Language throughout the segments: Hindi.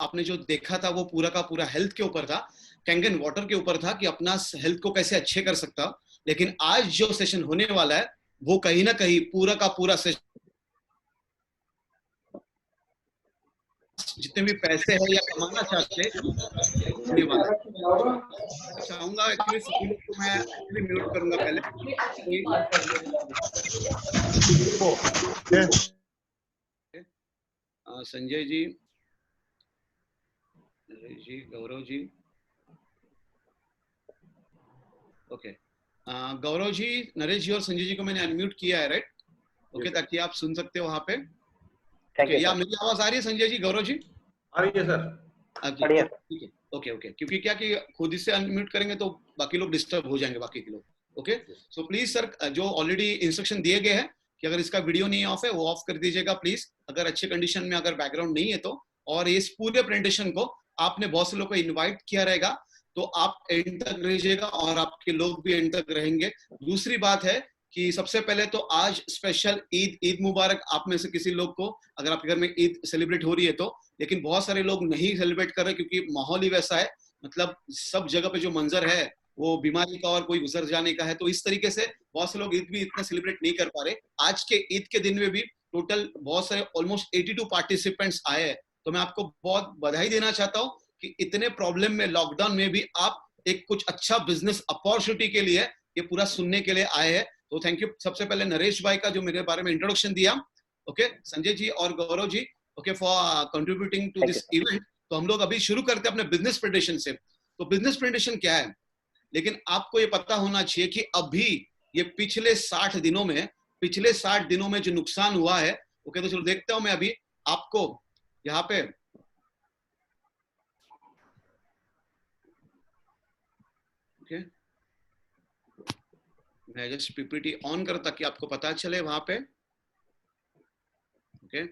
आपने जो देखा था वो पूरा का पूरा हेल्थ के ऊपर था, कैंगन वाटर के ऊपर था कि अपना हेल्थ को कैसे अच्छे कर सकता। लेकिन आज जो सेशन होने वाला है वो कहीं ना कहीं पूरा का पूरा सेशन, जितने भी पैसे हैं या कमाना चाहते हैं होने वाला है। चाहूंगा एक्चुअली सभी लोग को मैं एक्चुअली म्यूट करूंगा पहले। संजय जी, नरेश जी, गौरव जी, ओके। गौरव जी, नरेश जी और संजय जी को मैंने अनम्यूट किया है, राइट? ओके, ताकि आप सुन सकते हो वहां पे। ओके, या मेरी आवाज आ रही है संजय जी, गौरव जी? आ रही है सर। ठीक है, ओके ओके। क्योंकि क्या कि खुद से अनम्यूट करेंगे तो बाकी लोग डिस्टर्ब हो जाएंगे, बाकी के लोग। ओके, सो प्लीज सर, जो ऑलरेडी इंस्ट्रक्शन दिए गए हैं कि अगर इसका वीडियो नहीं ऑफ है वो ऑफ कर दीजिएगा प्लीज, अगर अच्छे कंडीशन में अगर बैकग्राउंड नहीं है तो। और इस पूरे प्रेजेंटेशन को आपने बहुत से लोगों को इन्वाइट किया रहेगा, तो आप एंड तक रहिएगा और आपके लोग भी एंड तक रहेंगे। दूसरी बात है कि सबसे पहले तो आज स्पेशल ईद मुबारक आप में से किसी लोग को, अगर आपके घर में ईद सेलिब्रेट हो रही है तो। लेकिन बहुत सारे लोग नहीं सेलिब्रेट कर रहे क्योंकि माहौल ही वैसा है, मतलब सब जगह पे जो मंजर है वो बीमारी का और कोई गुजर जाने का है, तो इस तरीके से बहुत से लोग ईद भी इतना सेलिब्रेट नहीं कर पा रहे। आज के ईद के दिन में भी टोटल बहुत सारे ऑलमोस्ट 82 पार्टिसिपेंट्स आए हैं, तो मैं आपको बहुत बधाई देना चाहता हूँ कि इतने प्रॉब्लम में, लॉकडाउन में भी आप एक कुछ अच्छा बिजनेस अपॉर्चुनिटी के लिए ये पूरा सुनने के लिए आए हैं। तो थैंक यू सबसे पहले नरेश भाई का जो मेरे बारे में इंट्रोडक्शन दिया, ओके, संजय जी और Gaurav ji, okay, for contributing to this event. तो हम लोग अभी शुरू करते हैं अपने बिजनेस प्रेजेंटेशन से। तो बिजनेस प्रेजेंटेशन क्या है, लेकिन आपको ये पता होना चाहिए कि अभी ये पिछले 60 दिनों में जो नुकसान हुआ है, ओके, तो चलो देखता हूं मैं अभी आपको यहाँ पे, ओके, मैं जस्ट पीपीटी ऑन कर ताकि आपको पता चले वहां पे, ओके।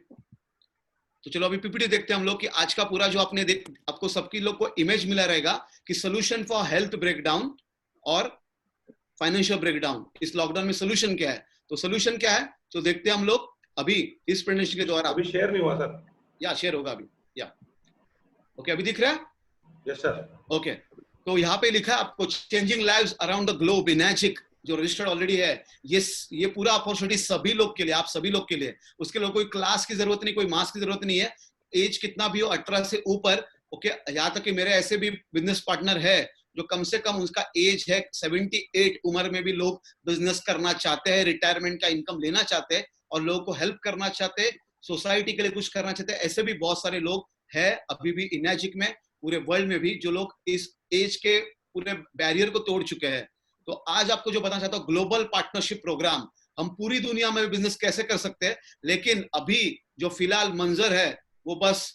तो चलो अभी पीपीटी देखते हैं हम लोग कि आज का पूरा जो आपने आपको सबकी लोग को इमेज मिला रहेगा कि सोल्यूशन फॉर हेल्थ ब्रेकडाउन और फाइनेंशियल ब्रेकडाउन, इस लॉकडाउन में सोल्यूशन क्या है। तो सोल्यूशन क्या है तो देखते हैं हम लोग अभी इस प्रेजेंटेशन के द्वारा। अभी शेयर नहीं हुआ सर। या शेयर होगा अभी, या ओके, अभी दिख रहा है? Yes sir. ओके, तो यहाँ पे लिखा है आपको changing lives around the globe in एजिक, जो रजिस्टर्ड ऑलरेडी है। ये पूरा अपॉर्चुनिटी सभी लोग के लिए, आप सभी लोग के लिए। उसके लिए कोई क्लास की जरूरत नहीं, कोई मास की जरूरत नहीं है, एज कितना भी हो 18 से ऊपर, ओके। यहाँ तक कि मेरे ऐसे भी बिजनेस पार्टनर है जो कम से कम उसका एज है 78 उम्र में भी लोग बिजनेस करना चाहते हैं, रिटायरमेंट का इनकम लेना चाहते हैं और लोगों को हेल्प करना चाहते हैं, सोसाइटी के लिए कुछ करना चाहते हैं। ऐसे भी बहुत सारे लोग हैं अभी भी इनएजिक में, पूरे वर्ल्ड में भी, जो लोग इस एज के पूरे बैरियर को तोड़ चुके हैं। तो आज आपको जो बताना चाहता हूँ, ग्लोबल पार्टनरशिप प्रोग्राम, हम पूरी दुनिया में बिजनेस कैसे कर सकते हैं। लेकिन अभी जो फिलहाल मंजर है वो बस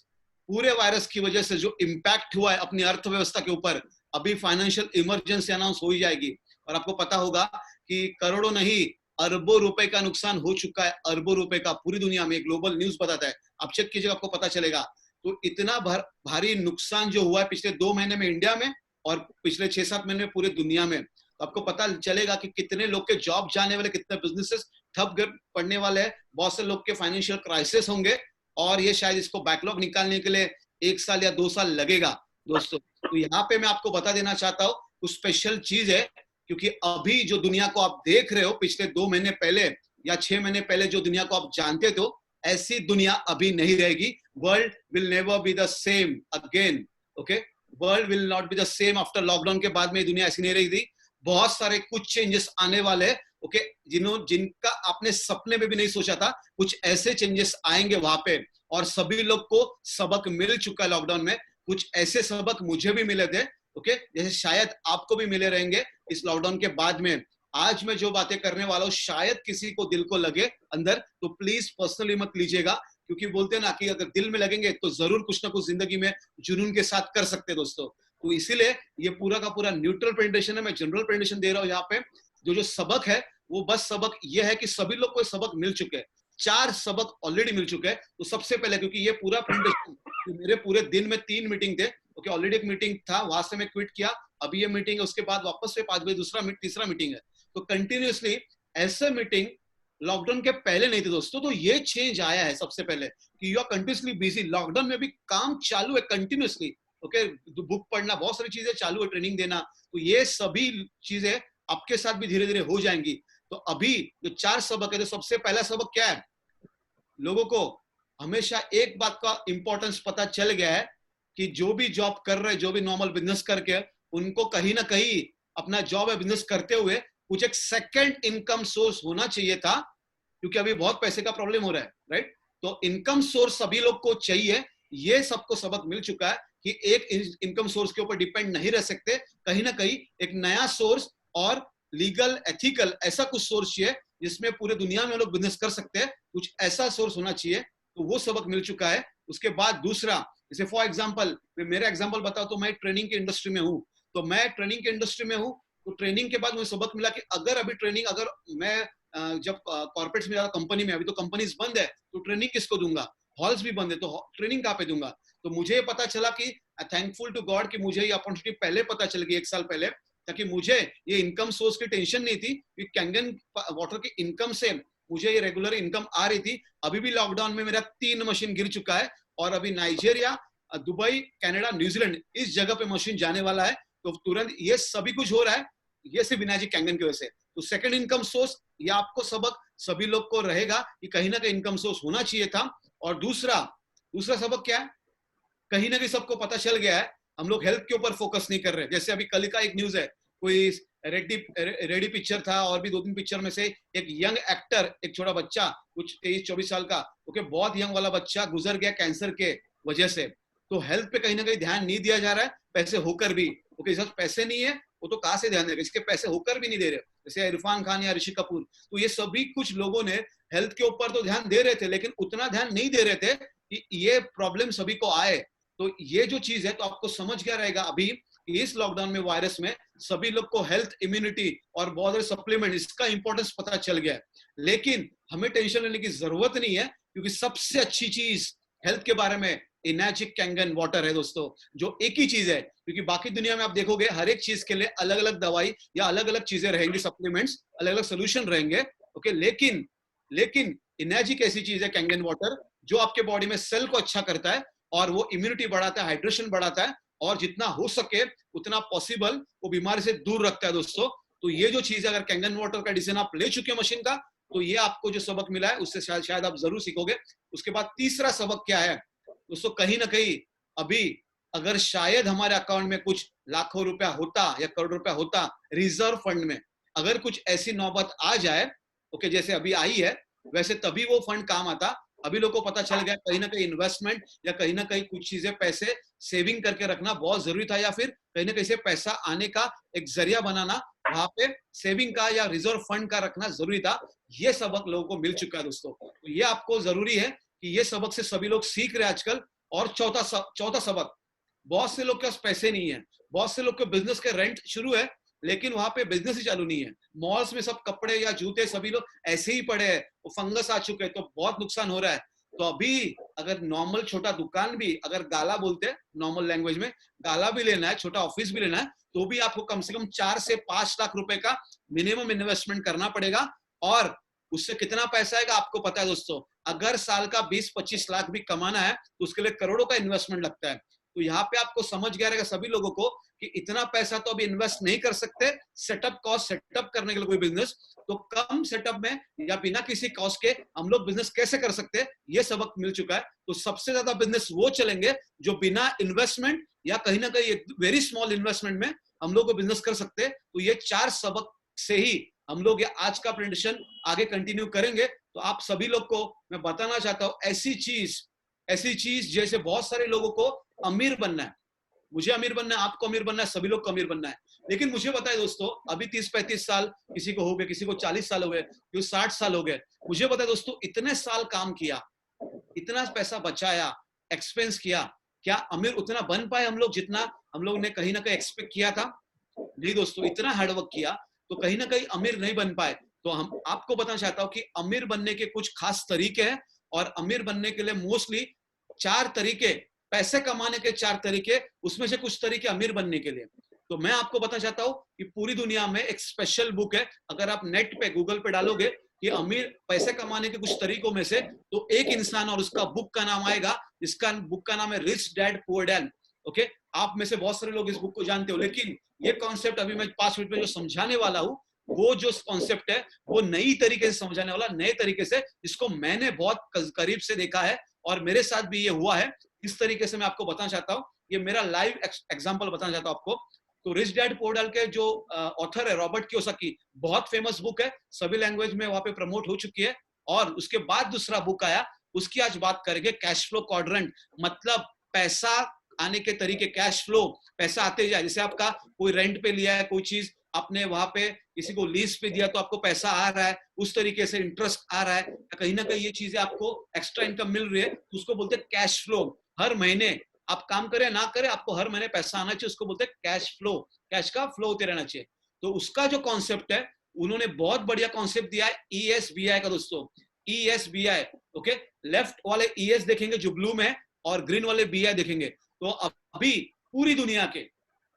पूरे वायरस की वजह से जो इम्पैक्ट हुआ है अपनी अर्थव्यवस्था के ऊपर, अभी फाइनेंशियल इमरजेंसी अनाउंस हो ही जाएगी और आपको पता होगा कि करोड़ों नहीं अरबों रुपए का नुकसान हो चुका है, अरबों रुपए का पूरी दुनिया में। ग्लोबल न्यूज बताता है, आप चेक कीजिएगा आपको पता चलेगा। तो इतना भारी नुकसान जो हुआ है पिछले 2 महीने में इंडिया में और पिछले 6-7 महीने में पूरे दुनिया में, तो आपको पता चलेगा कि कितने लोग के जॉब जाने वाले, कितने बिजनेसेस ठप पड़ने वाले हैं, बहुत से लोग के फाइनेंशियल क्राइसिस होंगे और ये शायद इसको बैकलॉग निकालने के लिए 1 साल या 2 साल लगेगा दोस्तों। तो यहाँ पे मैं आपको बता देना चाहता हूँ कुछ स्पेशल चीज है, क्योंकि अभी जो दुनिया को आप देख रहे हो, पिछले 2 महीने पहले या 6 महीने पहले जो दुनिया को आप जानते थे, ऐसी दुनिया अभी नहीं रहेगी। World will never be the same again, okay. World will not be the same after lockdown के बाद में दुनिया ऐसी नहीं रहेगी। बहुत सारे कुछ चेंजेस आने वाले हैं, ओके, जिनका आपने सपने में भी नहीं सोचा था, कुछ ऐसे चेंजेस आएंगे वहां पे। और सभी लोग को सबक मिल चुका है लॉकडाउन में, कुछ ऐसे सबक मुझे भी मिले थे, ओके, जैसे शायद आपको भी मिले रहेंगे इस लॉकडाउन के बाद में। आज मैं जो बातें करने वाला हूँ शायद किसी को दिल को लगे अंदर, तो प्लीज पर्सनली मत लीजिएगा, क्योंकि बोलते हैं ना कि अगर दिल में लगेंगे तो जरूर कुछ ना कुछ जिंदगी में जुनून के साथ कर सकते हैं दोस्तों। तो इसीलिए ये पूरा का पूरा न्यूट्रल प्रेजेंटेशन है, मैं जनरल प्रेजेंटेशन दे रहा हूँ यहाँ पे। जो सबक है वो बस सबक ये है कि सभी लोग को सबक मिल चुके हैं, 4 सबक ऑलरेडी मिल चुके हैं। तो सबसे पहले, क्योंकि ये पूरा प्रेजेंटेशन मेरे पूरे दिन में 3 मीटिंग थे, ओके, ऑलरेडी एक मीटिंग था, वहां से मैं क्विट किया, अभी ये मीटिंग है, उसके बाद वापस से 5 बजे तीसरा मीटिंग है। तो कंटिन्यूअसली ऐसे मीटिंग लॉकडाउन के पहले नहीं थे दोस्तों। तो ये चेंज आया है सबसे पहले कि you are continuously busy. Lockdown में भी काम चालू है कंटिन्यूसली, ओके, बुक पढ़ना, बहुत सारी चीजें चालू है, ट्रेनिंग देना। तो ये सभी चीजें आपके साथ भी धीरे धीरे हो जाएंगी। तो अभी जो 4 सबक है, तो सबसे पहला सबक क्या है, लोगों को हमेशा एक बात का इंपॉर्टेंस पता चल गया है कि जो भी जॉब कर रहे, जो भी नॉर्मल बिजनेस करके, उनको कहीं ना कहीं अपना जॉब या बिजनेस करते हुए कुछ एक सेकंड इनकम सोर्स होना चाहिए था, क्योंकि अभी बहुत पैसे का प्रॉब्लम हो रहा है, राइट। तो इनकम सोर्स सभी लोग को चाहिए। ये सबको सबक मिल चुका है कि एक इनकम सोर्स के ऊपर डिपेंड नहीं रह सकते, कहीं ना कहीं एक नया सोर्स और लीगल एथिकल ऐसा कुछ सोर्स चाहिए जिसमें पूरे दुनिया में लोग बिजनेस कर सकते हैं, कुछ ऐसा सोर्स होना चाहिए। तो वो सबक मिल चुका है। उसके बाद दूसरा, जैसे फॉर एग्जांपल, मैं मेरा एग्जांपल बताऊं तो मैं ट्रेनिंग के इंडस्ट्री में हूं। तो मैं ट्रेनिंग के इंडस्ट्री में हूं, तो ट्रेनिंग के बाद मुझे सबक मिला कि अगर अभी ट्रेनिंग, अगर मैं जब कॉर्पोरेट्स में, कंपनी में, अभी तो कंपनीज बंद है, तो ट्रेनिंग किसको दूंगा, हॉल्स भी बंद है, तो ट्रेनिंग कहाँ पे दूंगा। तो मुझे ये पता चला कि थैंकफुल टू गॉड कि मुझे ये अपॉर्चुनिटी पहले पता चल गई, 1 साल पहले, ताकि मुझे ये इनकम सोर्स की टेंशन नहीं थी कि कैंगन वाटर की इनकम से मुझे ये रेगुलर इनकम आ रही थी। अभी भी लॉकडाउन में मेरा 3 मशीन गिर चुका है, और अभी नाइजीरिया, दुबई, कनाडा, न्यूजीलैंड, इस जगह पे मशीन जाने वाला है। तो तुरंत ये सभी कुछ हो रहा है, ये सिर्फ मैजिक कैंगन की वजह से। तो सेकंड इनकम सोर्स, ये आपको सबक सभी लोग को रहेगा कि कहीं ना कहीं इनकम सोर्स होना चाहिए था। और दूसरा दूसरा सबक क्या है, कहीं ना कहीं सबको पता चल गया है, हम लोग हेल्थ के ऊपर फोकस नहीं कर रहे। जैसे अभी कल का एक न्यूज है, कोई रेडी पिक्चर था, और भी 2-3 पिक्चर में से एक यंग एक्टर, एक छोटा बच्चा, कुछ 23-24 साल का, ओके, बहुत यंग वाला बच्चा गुजर गया कैंसर के वजह से। तो हेल्थ पे कहीं ना कहीं ध्यान नहीं दिया जा रहा है, पैसे होकर भी, ओके, जब पैसे नहीं है वो तो कहां से ध्यान देगा, इसके पैसे होकर भी नहीं दे रहे, जैसे इरफान खान या ऋषि कपूर। तो ये सभी कुछ लोगों ने हेल्थ के ऊपर तो ध्यान दे रहे थे, लेकिन उतना ध्यान नहीं दे रहे थे कि ये प्रॉब्लम सभी को आए। तो ये जो चीज है, तो आपको समझ गया रहेगा अभी कि इस लॉकडाउन में, वायरस में, सभी लोग को हेल्थ, इम्यूनिटी और बहुत सारे सप्लीमेंट, इसका इंपॉर्टेंस पता चल गया है। लेकिन हमें टेंशन लेने की जरूरत नहीं है, क्योंकि सबसे अच्छी चीज हेल्थ के बारे में इनर्जिक कैंगन वाटर है दोस्तों, जो एक ही चीज है। क्योंकि बाकी दुनिया में आप देखोगे हर एक चीज के लिए अलग अलग दवाई या अलग अलग चीजें रहेंगी, सप्लीमेंट्स, अलग अलग सोल्यूशन रहेंगे, ओके। लेकिन इनर्जिक ऐसी चीज है कैंगन वाटर, जो आपके बॉडी में सेल को अच्छा करता है, और वो इम्यूनिटी बढ़ाता है, हाइड्रेशन बढ़ाता है, और जितना हो सके उतना पॉसिबल वो बीमारी से दूर रखता है दोस्तों। तो ये जो चीज है, अगर कैंगन वाटर का डिसीजन आप ले चुके हैं मशीन का, तो ये आपको जो सबक मिला है उससे शायद आप जरूर सीखोगे। उसके बाद तीसरा सबक क्या है दोस्तों, कहीं ना कहीं अभी अगर शायद हमारे अकाउंट में कुछ लाखों रुपया होता या करोड़ रुपया होता रिजर्व फंड में, अगर कुछ ऐसी नौबत आ जाए, ओके, जैसे अभी आई है, वैसे तभी वो फंड काम आता। अभी लोगों को पता चल गया कहीं ना कहीं इन्वेस्टमेंट या कहीं ना कहीं कुछ चीजें, पैसे सेविंग करके रखना बहुत जरूरी था, या फिर कहीं ना कहीं से पैसा आने का एक जरिया बनाना, वहां पे सेविंग का या रिजर्व फंड का रखना जरूरी था। ये सबक लोगों को मिल चुका है दोस्तों। तो ये आपको जरूरी है कि ये सबक से सभी लोग सीख रहे हैं आजकल। और चौथा सबक, बहुत से लोग के पास पैसे नहीं है, बहुत से लोग के बिजनेस के रेंट शुरू है, लेकिन वहां पे बिजनेस ही चालू नहीं है। मॉल्स में सब कपड़े या जूते सभी लोग ऐसे ही पड़े हैं, वो फंगस आ चुके हैं, तो बहुत नुकसान हो रहा है। तो अभी अगर नॉर्मल छोटा दुकान भी, अगर गाला बोलते हैं नॉर्मल लैंग्वेज में, गाला भी लेना है, छोटा ऑफिस भी लेना है, तो भी आपको कम से कम 4 से 5 लाख रुपए का मिनिमम इन्वेस्टमेंट करना पड़ेगा। और उससे कितना पैसा आएगा आपको पता है दोस्तों, अगर साल का 20-25 लाख भी कमाना है, तो उसके लिए करोड़ों का इन्वेस्टमेंट लगता है। तो यहाँ पे आपको समझ गया रहेगा सभी लोगों को कि इतना पैसा तो अभी इन्वेस्ट नहीं कर सकते सेटअप कॉस्ट, सेटअप करने के लिए कोई बिजनेस। तो कम सेटअप में या बिना किसी कॉस्ट के हम लोग बिजनेस कैसे कर सकते हैं, ये सबक मिल चुका है। तो सबसे ज्यादा बिजनेस वो चलेंगे जो बिना इन्वेस्टमेंट या कहीं ना कहीं वेरी स्मॉल इन्वेस्टमेंट में हम लोग को बिजनेस कर सकते हैं। तो ये 4 सबक से ही हम लोग ये आज का प्रेजेंटेशन आगे कंटिन्यू करेंगे। तो आप सभी लोग को मैं बताना चाहता हूं, ऐसी चीज जैसे बहुत सारे लोगों को अमीर बनना है, मुझे अमीर बनना है, आपको अमीर बनना है, सभी लोग को अमीर बनना है। लेकिन मुझे बताए दोस्तों, अभी 30-35 साल किसी को हो गए, किसी को 40 साल हो गए, किसी को 60 साल हो गए। मुझे बताए दोस्तों, इतने साल काम किया, इतना पैसा बचाया, एक्सपेंस किया, क्या अमीर उतना बन पाए हम लोग जितना हम लोग ने कहीं ना कहीं एक्सपेक्ट किया था? नहीं दोस्तों, इतना हार्डवर्क किया तो कहीं ना कहीं अमीर नहीं बन पाए। तो हम आपको बताना चाहता हूं कि अमीर बनने के कुछ खास तरीके हैं, और अमीर बनने के लिए मोस्टली 4 तरीके, पैसे कमाने के 4 तरीके, उसमें से कुछ तरीके अमीर बनने के लिए। तो मैं आपको बताना चाहता हूं कि पूरी दुनिया में एक स्पेशल बुक है, अगर आप नेट पे गूगल पे डालोगे कि अमीर पैसे कमाने के कुछ तरीकों में से, तो एक इंसान और उसका बुक का नाम आएगा, जिसका बुक का नाम है rich dad poor dad. Okay, आप में से बहुत सारे लोग इस बुक को जानते हो, लेकिन ये कॉन्सेप्ट अभी मैं 5 मिनट में जो समझाने वाला हूँ, वो जो कॉन्सेप्ट है वो नई तरीके से समझाने वाला, नए तरीके से, जिसको मैंने बहुत करीब से देखा है और मेरे साथ भी ये हुआ है। इस तरीके से मैं आपको बताना चाहता हूँ, ये मेरा लाइव एग्जांपल बताना चाहता हूँ आपको। तो रिच डैड पुअर डैड के जो ऑथर है रॉबर्ट कियोसाकी, बहुत फेमस बुक है, सभी लैंग्वेज में वहां पे प्रमोट हो चुकी है। और उसके बाद दूसरा बुक आया, उसकी आज बात करेंगे, कैश फ्लो क्वाड्रेंट, मतलब पैसा आने के तरीके, कैश फ्लो, पैसा आते जाए। जैसे आपका कोई रेंट पे लिया है कोई चीज, आपने वहां पे किसी को लीज पे दिया तो आपको पैसा आ रहा है, उस तरीके से इंटरेस्ट आ रहा है, कहीं ना कहीं ये चीजें आपको एक्स्ट्रा इनकम मिल रही है, तो उसको बोलते हैं कैश फ्लो। हर महीने आप काम करें ना करें, आपको हर महीने पैसा आना चाहिए, उसको बोलते हैं कैश फ्लो, कैश का फ्लो होते रहना चाहिए। तो उसका जो कॉन्सेप्ट है, उन्होंने बहुत बढ़िया कॉन्सेप्ट दिया है ESBI का दोस्तों, ESBI। ओके, लेफ्ट वाले ES देखेंगे जो ब्लू में है, और ग्रीन वाले BI देखेंगे। तो अभी पूरी दुनिया के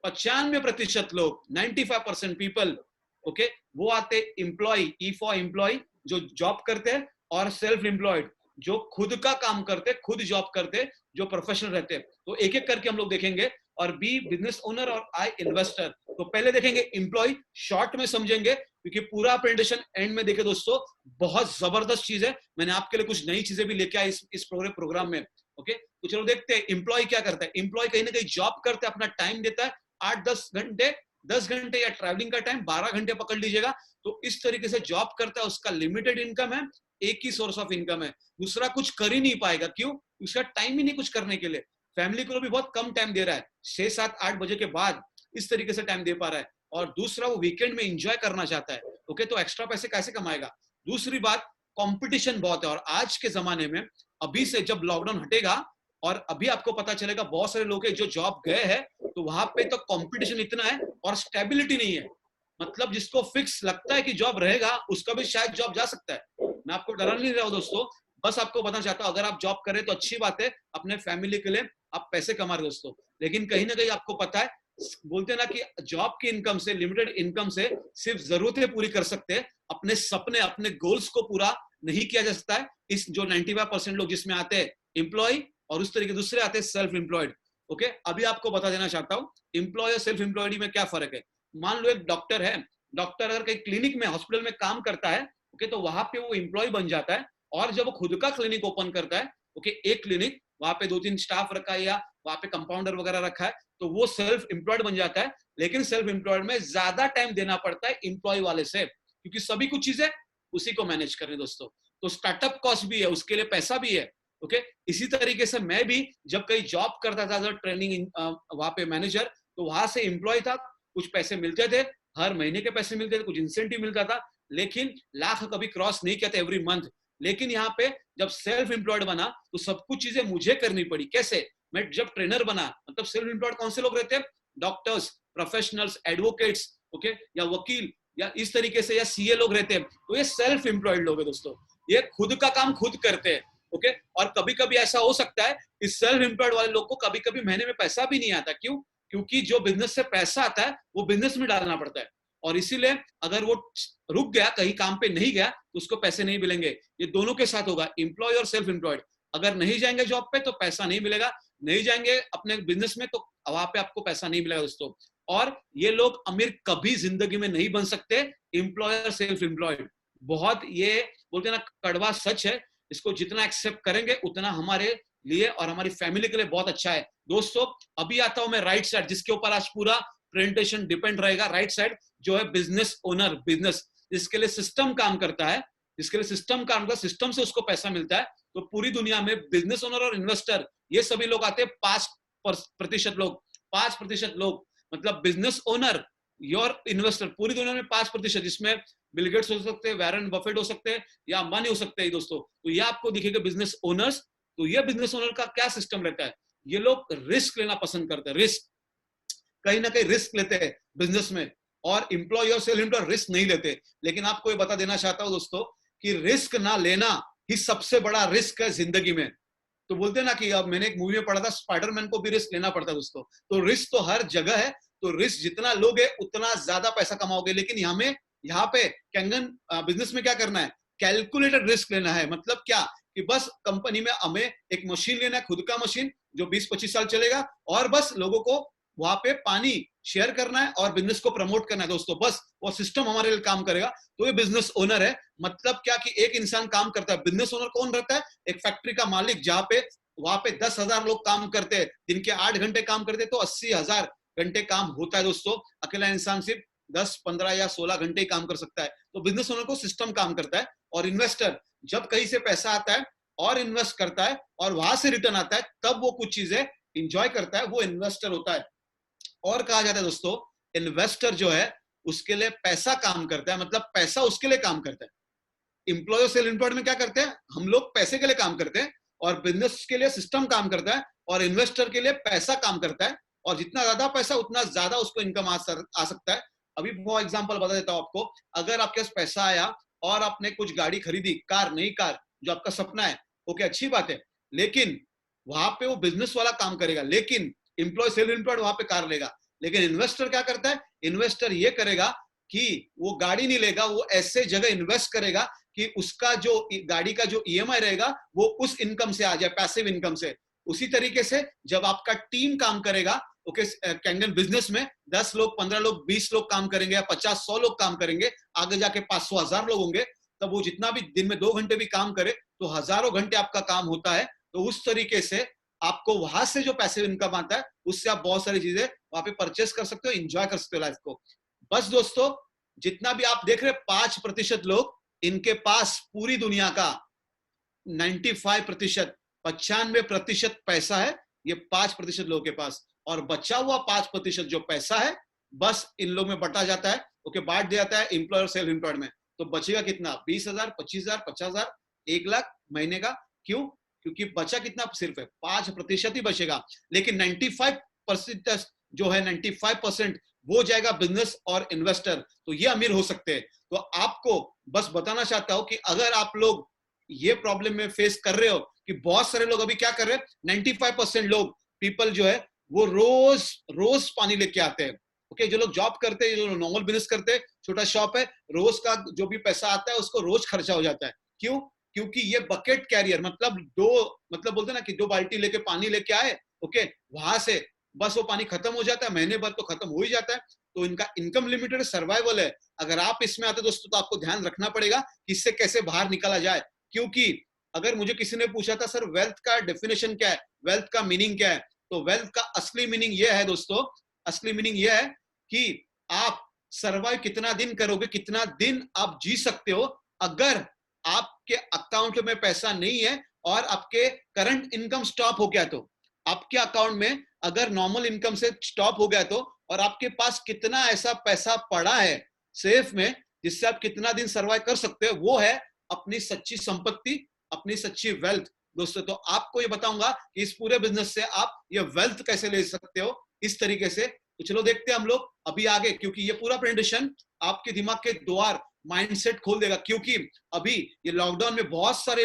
95% लोग, 95% पीपल, ओके, वो आते एम्प्लॉय, E फॉर एम्प्लॉय, जो जॉब करते हैं, और सेल्फ एम्प्लॉयड, जो खुद का काम करते, खुद जॉब करते, जो प्रोफेशनल रहते हैं। तो एक एक करके हम लोग देखेंगे, और बी बिजनेस ओनर, और आई इन्वेस्टर। तो पहले देखेंगे एम्प्लॉय, शॉर्ट में समझेंगे, क्योंकि पूरा प्रेजेंटेशन एंड में देखे दोस्तों, बहुत जबरदस्त चीज है। मैंने आपके लिए कुछ नई चीजें भी लेके आया इस प्रोग्राम में। ओके, तो चलो देखते हैं एम्प्लॉय क्या करता है। एम्प्लॉय कहीं ना कहीं जॉब करते, अपना टाइम देता है 8-10 घंटे, 10 घंटे या ट्रैवलिंग का टाइम 12 घंटे पकड़ लीजिएगा। तो इस तरीके से जॉब करता है, उसका लिमिटेड इनकम है, एक ही सोर्स ऑफ इनकम है, दूसरा कुछ कर ही नहीं पाएगा। क्यों? उसका टाइम ही नहीं कुछ करने के लिए, फैमिली को भी बहुत कम टाइम दे रहा है, 6-7-8 बजे के बाद इस तरीके से टाइम दे पा रहा है। और दूसरा, वो वीकेंड में एंजॉय करना चाहता है। ओके, तो एक्स्ट्रा पैसे कैसे कमाएगा? दूसरी बात, कंपटीशन बहुत है, और आज के जमाने में, अभी से जब लॉकडाउन हटेगा और अभी आपको पता चलेगा, बहुत सारे लोग हैं जो जॉब गए हैं, तो वहां पे तो कंपटीशन इतना है और स्टेबिलिटी नहीं है। मतलब जिसको फिक्स लगता है कि जॉब रहेगा, उसका भी शायद जॉब जा सकता है। मैं आपको डरा नहीं रहा हूं दोस्तों, बस आपको बताना चाहता हूं, अगर आप जॉब करें तो अच्छी बात है, अपने फैमिली के लिए आप पैसे कमा रहे दोस्तों। लेकिन कहीं ना कहीं आपको पता है, बोलते हैं ना कि जॉब की इनकम से, लिमिटेड इनकम से सिर्फ जरूरतें पूरी कर सकते हैं, अपने सपने, अपने गोल्स को पूरा नहीं किया जा सकता है। इस जो 95% लोग जिसमें आते हैं एम्प्लॉय, और उस तरीके दूसरे आते हैं सेल्फ एम्प्लॉयड। ओके, अभी आपको बता देना चाहता हूं एम्प्लॉय और सेल्फ एम्प्लॉयड में क्या फर्क है। मान लो एक डॉक्टर है, डॉक्टर अगर कहीं क्लिनिक में, हॉस्पिटल में काम करता है, ओके, तो वहां पे वो एम्प्लॉय बन जाता है। और जब वो खुद का क्लिनिक ओपन करता है, ओके, एक क्लिनिक, वहां पे 2-3 स्टाफ रखा है, या वहां पे कंपाउंडर वगैरह रखा है, तो वो सेल्फ एम्प्लॉयड बन जाता है। लेकिन सेल्फ एम्प्लॉयड में ज्यादा टाइम देना पड़ता है एम्प्लॉय वाले से, क्योंकि सभी कुछ चीजें उसी को मैनेज करनी दोस्तों। तो स्टार्टअप कॉस्ट भी है, उसके लिए पैसा भी है। ओके, इसी तरीके से मैं भी जब कहीं जॉब करता था, ट्रेनिंग वहां पे मैनेजर, तो वहां से एम्प्लॉय था, कुछ पैसे मिलते थे, हर महीने के पैसे मिलते थे, कुछ इंसेंटिव मिलता था, लेकिन लाख कभी क्रॉस नहीं किया था एवरी मंथ। लेकिन यहाँ पे जब सेल्फ एम्प्लॉयड बना, तो सब कुछ चीजें मुझे करनी पड़ी। कैसे? मैं जब ट्रेनर बना, मतलब सेल्फ एम्प्लॉयड कौन से लोग रहते हैं? डॉक्टर्स, प्रोफेशनल्स, एडवोकेट्स, ओके, या वकील, या इस तरीके से, या CA लोग रहते हैं। तो ये सेल्फ एम्प्लॉयड लोग हैं दोस्तों, ये खुद का काम खुद करते हैं। ओके, और कभी कभी ऐसा हो सकता है कि सेल्फ एम्प्लॉयड वाले लोग को कभी कभी महीने में पैसा भी नहीं आता। क्यों? क्योंकि जो बिजनेस से पैसा आता है वो बिजनेस में डालना पड़ता है, और इसीलिए अगर वो रुक गया, कहीं काम पे नहीं गया, तो उसको पैसे नहीं मिलेंगे। ये दोनों के साथ होगा, एम्प्लॉय और सेल्फ एम्प्लॉयड। अगर नहीं जाएंगे जॉब पे तो पैसा नहीं मिलेगा, नहीं जाएंगे अपने बिजनेस में तो वहां पे आपको पैसा नहीं मिलेगा दोस्तों। और ये लोग अमीर कभी जिंदगी में नहीं बन सकते, एम्प्लॉयर सेल्फ एम्प्लॉयड। बहुत, ये बोलते हैं ना, कड़वा सच है। इसको जितना एक्सेप्ट करेंगे उतना हमारे लिए और हमारी फैमिली के लिए बहुत अच्छा है दोस्तों। अभी आता हूं मैं राइट साइड, जिसके ऊपर आज पूरा प्रेजेंटेशन डिपेंड रहेगा। राइट साइड जो है बिजनेस ओनर, बिजनेस जिसके लिए सिस्टम काम करता है, जिसके लिए सिस्टम काम करता है, सिस्टम से उसको पैसा मिलता है। तो पूरी दुनिया में बिजनेस ओनर और इन्वेस्टर, ये सभी लोग आते हैं 5% लोग, 5% लोग, मतलब बिजनेस ओनर, योर इन्वेस्टर, पूरी दुनिया में 5%, जिसमें बिल गेट्स हो सकते हैं, वैरन बफेट हो सकते हैं, या अंबानी हो सकते हैं दोस्तों। तो ये आपको दिखेगा बिजनेस ओनर्स। तो ये बिजनेस ओनर का क्या सिस्टम रहता है? ये लोग रिस्क लेना पसंद करते हैं, रिस्क, कहीं ना कहीं रिस्क लेते हैं बिजनेस में। और एम्प्लॉय और सेल्फ एम्प्लॉय रिस्क नहीं लेते। लेकिन आपको ये बता देना चाहता हूं दोस्तों कि रिस्क ना लेना ही सबसे बड़ा रिस्क है जिंदगी में। तो बोलते हैं ना कि अब मैंने एक मूवी में पढ़ा था, स्पाइडरमैन को भी रिस्क लेना पड़ता है दोस्तों। तो रिस्क तो हर जगह है, तो रिस्क जितना लोगे उतना ज्यादा पैसा कमाओगे। लेकिन यहाँ पे कैंगन बिजनेस में क्या करना है? कैलकुलेटेड रिस्क लेना है। मतलब क्या कि बस कंपनी में हमें एक मशीन लेना है, खुद का मशीन जो 20-25 साल चलेगा, और बस लोगों को वहां पे पानी शेयर करना है और बिजनेस को प्रमोट करना है दोस्तों। बस वो सिस्टम हमारे लिए काम करेगा। तो ये बिजनेस ओनर है। मतलब क्या कि एक इंसान काम करता है। बिजनेस ओनर कौन रहता है? एक फैक्ट्री का मालिक, जहां पे वहां पे 10,000 लोग काम करते हैं, दिन के 8 घंटे काम करते हैं, तो 80,000 घंटे काम होता है दोस्तों। अकेला इंसान सिर्फ 10, 15 या 16 घंटे ही काम कर सकता है। तो बिजनेस ओनर को सिस्टम काम करता है। और इन्वेस्टर जब कहीं से पैसा आता है और इन्वेस्ट करता है और वहां से रिटर्न आता है, तब वो कुछ चीजें इंजॉय करता है, वो इन्वेस्टर होता है। और कहा जाता है दोस्तों, इन्वेस्टर जो है उसके लिए पैसा काम करता है, मतलब पैसा उसके लिए काम करता है। इंप्लॉय और सेल्फ एम्प्लॉयड में क्या करते हैं? हम लोग पैसे के लिए काम करते हैं, और बिजनेस के लिए सिस्टम काम करता है, और इन्वेस्टर के लिए पैसा काम करता है। और जितना ज्यादा पैसा उतना ज्यादा उसको इनकम आ सकता है। अभी वो एग्जांपल बता देता हूं आपको। अगर आपके पास पैसा आया और आपने कुछ गाड़ी खरीदी, कार, नई कार, जो आपका सपना है, ओके, अच्छी बात है, लेकिन वहां पे वो बिजनेस वाला काम करेगा, लेकिन इंप्लॉय सेल्फ एम्प्लॉयड वहां पे कार लेगा। लेकिन इन्वेस्टर क्या करता है? इन्वेस्टर ये करेगा कि वो गाड़ी नहीं लेगा, वो ऐसे जगह इन्वेस्ट करेगा कि उसका जो गाड़ी का जो ईएमआई रहेगा वो उस इनकम से आ जाए, पैसिव इनकम से। उसी तरीके से जब आपका टीम काम करेगा, ओके, कैंगन बिजनेस में 10 लोग, 15 लोग, 20 लोग काम करेंगे, या 50, 100 लोग काम करेंगे, आगे जाके 500, 1000 लोग होंगे, तब वो जितना भी दिन में 2 घंटे भी काम करे तो हजारों घंटे आपका काम होता है। तो उस तरीके से आपको वहां से जो पैसिव इनकम आता है, उससे आप बहुत सारी चीजें वहां पे परचेस कर सकते हो, एंजॉय कर सकते हो लाइफ को। बस दोस्तों, जितना भी आप देख रहे 5% लोग, इनके पास पूरी दुनिया का 95%, 95% पैसा है, ये 5% लोगों के पास। और बचा हुआ 5% जो पैसा है, बस इन लोग में बटा जाता है, ओके, बांट दिया जाता है एम्प्लॉयर सेल्फ एम्प्लॉयड में। तो बचेगा कितना? 20,000, 25,000, 50,000, 1 लाख महीने का। क्यों? क्योंकि बचा कितना? सिर्फ है 5% ही बचेगा। लेकिन 95% जो है, 95% वो जाएगा बिजनेस और इन्वेस्टर। तो ये अमीर हो सकते हैं। तो आपको बस बताना चाहता हूं कि अगर आप लोग ये प्रॉब्लम में फेस कर रहे हो कि बहुत सारे लोग अभी क्या कर रहे हैं, 95% लोग, पीपल जो है, वो रोज रोज पानी लेके आते हैं। ओके, जो लोग जॉब करते हैं, जो नॉर्मल बिजनेस करते हैं, छोटा शॉप है, रोज का जो भी पैसा आता है उसको रोज खर्चा हो जाता है। क्यों? क्योंकि ये बकेट कैरियर, मतलब मतलब बोलते हैं ना कि 2 बाल्टी लेके पानी लेके आए, ओके, वहां से बस वो पानी खत्म हो जाता है, महीने भर तो खत्म हो ही जाता है। तो इनका इनकम लिमिटेड सर्वाइवल है। अगर आप इसमें आते दोस्तों, तो आपको ध्यान रखना पड़ेगा कि इससे कैसे बाहर निकाला जाए। क्योंकि अगर मुझे किसी ने पूछा था, सर वेल्थ का डेफिनेशन क्या है, वेल्थ का मीनिंग क्या है, तो वेल्थ का असली मीनिंग यह है दोस्तों, असली मीनिंग यह है कि आप सर्वाइव कितना दिन करोगे, कितना दिन आप जी सकते हो। अगर आपके अकाउंट में पैसा नहीं है और आपके करंट इनकम स्टॉप हो गया, तो आपके अकाउंट में अगर नॉर्मल इनकम से स्टॉप हो गया, तो और आपके पास कितना ऐसा पैसा पड़ा है सेफ में जिससे आप कितना दिन सर्वाइव कर सकते हो, वो है अपनी सच्ची संपत्ति, अपनी सच्ची वेल्थ दोस्तों। तो आपको ये बताऊंगा कि इस पूरे बिजनेस से आप ये वेल्थ कैसे ले सकते हो इस तरीके से। तो चलो देखते हैं हम लोग अभी आगे, क्योंकि ये पूरा प्रेजेंटेशन आपके दिमाग के द्वार, माइंडसेट खोल देगा। क्योंकि अभी ये लॉकडाउन में बहुत सारे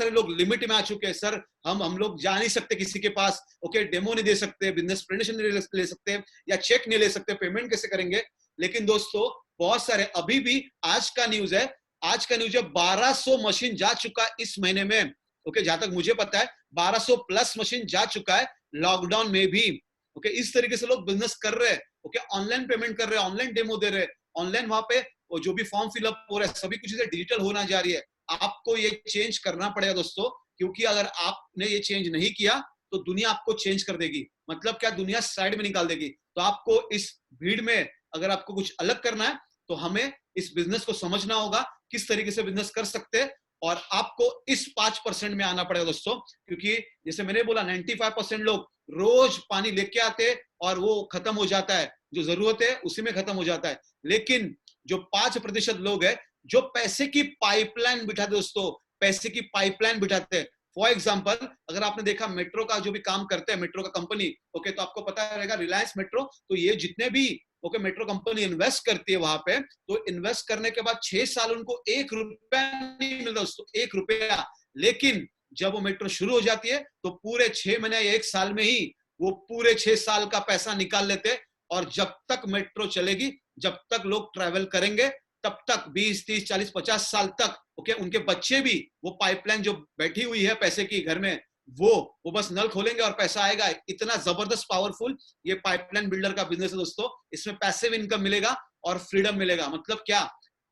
लोग लिमिट में आ चुके हैं। सर हम लोग जा नहीं सकते किसी के पास, ओके, डेमो नहीं दे सकते, बिजनेस प्रेजेंटेशन नहीं ले सकते, या चेक नहीं ले सकते, पेमेंट कैसे करेंगे। लेकिन दोस्तों बहुत सारे, अभी भी आज का न्यूज है, 1200 मशीन जा चुका है इस महीने में, ओके, जहां तक मुझे पता है 1200 प्लस मशीन जा चुका है लॉकडाउन में भी। ओके, इस तरीके से लोग बिजनेस कर रहे हैं, ओके, ऑनलाइन पेमेंट कर रहे हैं, ऑनलाइन डेमो दे रहे हैं, ऑनलाइन वहां पे जो भी फॉर्म फिलअप हो रहा है, सभी कुछ चीजें डिजिटल होना जा रही है। आपको ये चेंज करना पड़ेगा दोस्तों, क्योंकि अगर आपने ये चेंज नहीं किया तो दुनिया आपको चेंज कर देगी। मतलब क्या, दुनिया साइड में निकाल देगी। तो आपको इस भीड़ में अगर आपको कुछ अलग करना है, तो हमें इस बिजनेस को समझना होगा, किस तरीके से बिजनेस कर सकते हैं, और आपको इस 5% में आना पड़ेगा दोस्तों। क्योंकि जैसे मैंने बोला, 95% लोग रोज पानी लेके आते और वो खत्म हो जाता है, जो जरूरत है उसी में खत्म हो जाता है। लेकिन जो 5% लोग हैं, जो पैसे की पाइपलाइन बिठाते दोस्तों, पैसे की पाइपलाइन बिठाते हैं। फॉर एग्जाम्पल, अगर आपने देखा मेट्रो का जो भी काम करते हैं, मेट्रो का कंपनी, ओके, तो आपको पता रहेगा रिलायंस मेट्रो, तो ये जितने भी ओके मेट्रो कंपनी इन्वेस्ट करती है वहां पे, तो इन्वेस्ट करने के बाद 6 साल उनको 1 रुपया नहीं मिलता दोस्तों, 1 रुपया। लेकिन जब वो मेट्रो शुरू हो जाती है, तो पूरे 6 महीने या 1 साल में ही वो पूरे 6 साल का पैसा निकाल लेते। और जब तक मेट्रो चलेगी, जब तक लोग ट्रैवल करेंगे, तब तक 20, 30, 40, 50 साल तक, ओके, उनके बच्चे भी वो पाइपलाइन जो बैठी हुई है पैसे की घर में, वो बस नल खोलेंगे और पैसा आएगा। इतना जबरदस्त पावरफुल ये पाइपलाइन बिल्डर का बिजनेस है दोस्तों। इसमें पैसिव इनकम मिलेगा और फ्रीडम मिलेगा। मतलब क्या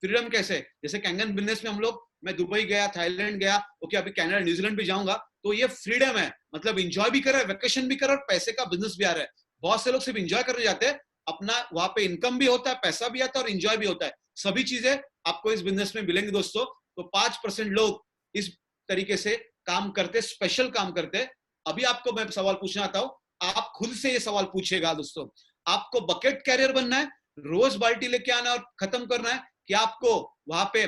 फ्रीडम कैसे? जैसे कैंगन बिजनेस में हम लोग, मैं दुबई गया, थाईलैंड गया, ओके, अभी कनाडा, न्यूजीलैंड भी जाऊंगा, तो ये फ्रीडम है। मतलब इंजॉय भी कर रहा है, वेकेशन भी कर रहा है और पैसे का बिजनेस भी आ रहा है। बहुत से लोग सिर्फ इंजॉय करने जाते हैं, अपना वहां पे इनकम भी होता है, पैसा भी आता है और इंजॉय भी होता है। सभी चीजें आपको इस बिजनेस में मिलेंगी दोस्तों। तो 5% लोग इस तरीके से काम करते, स्पेशल काम करते। अभी आपको मैं सवाल पूछना चाहता हूं, आप खुद से ये सवाल पूछेगा दोस्तों, आपको बकेट कैरियर बनना है, रोज बाल्टी लेके आना और खत्म करना है, कि आपको वहां पे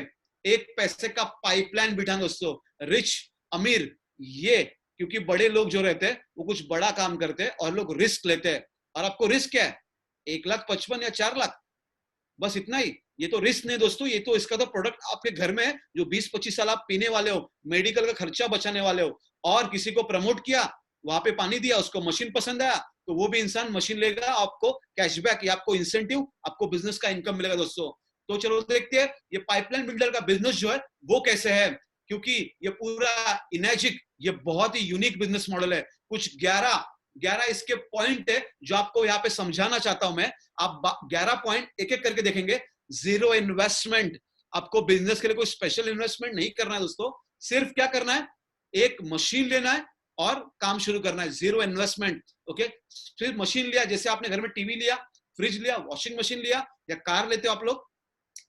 एक पैसे का पाइपलाइन बिठाना दोस्तों? रिच, अमीर, ये क्योंकि बड़े लोग जो रहते हैं वो कुछ बड़ा काम करते हैं और लोग रिस्क लेते हैं। और आपको रिस्क क्या है? 1,55,000 या 4 लाख, बस इतना ही। ये तो रिस्क नहीं दोस्तों, ये तो इसका तो प्रोडक्ट आपके घर में है, जो 20-25 साल आप पीने वाले हो, मेडिकल का खर्चा बचाने वाले हो। और किसी को प्रमोट किया, वहां पे पानी दिया, उसको मशीन पसंद आया, तो वो भी इंसान मशीन लेगा, आपको कैशबैक या आपको इंसेंटिव, आपको बिजनेस का इनकम मिलेगा दोस्तों। तो चलो देखते हैं ये पाइपलाइन बिल्डर का बिजनेस जो है वो कैसे है, क्योंकि ये पूरा इनर्जिक, ये बहुत ही यूनिक बिजनेस मॉडल है। कुछ 11 इसके पॉइंट है जो आपको यहाँ पे समझाना चाहता हूं मैं। आप 11 पॉइंट एक एक करके देखेंगे। जीरो इन्वेस्टमेंट, आपको बिजनेस के लिए कोई स्पेशल इन्वेस्टमेंट नहीं करना है दोस्तों। सिर्फ क्या करना है, एक मशीन लेना है और काम शुरू करना है। Zero investment, okay. फिर मशीन लिया, जैसे आपने घर में टीवी लिया, फ्रिज लिया, वॉशिंग मशीन लिया या कार लेते हो आप लोग,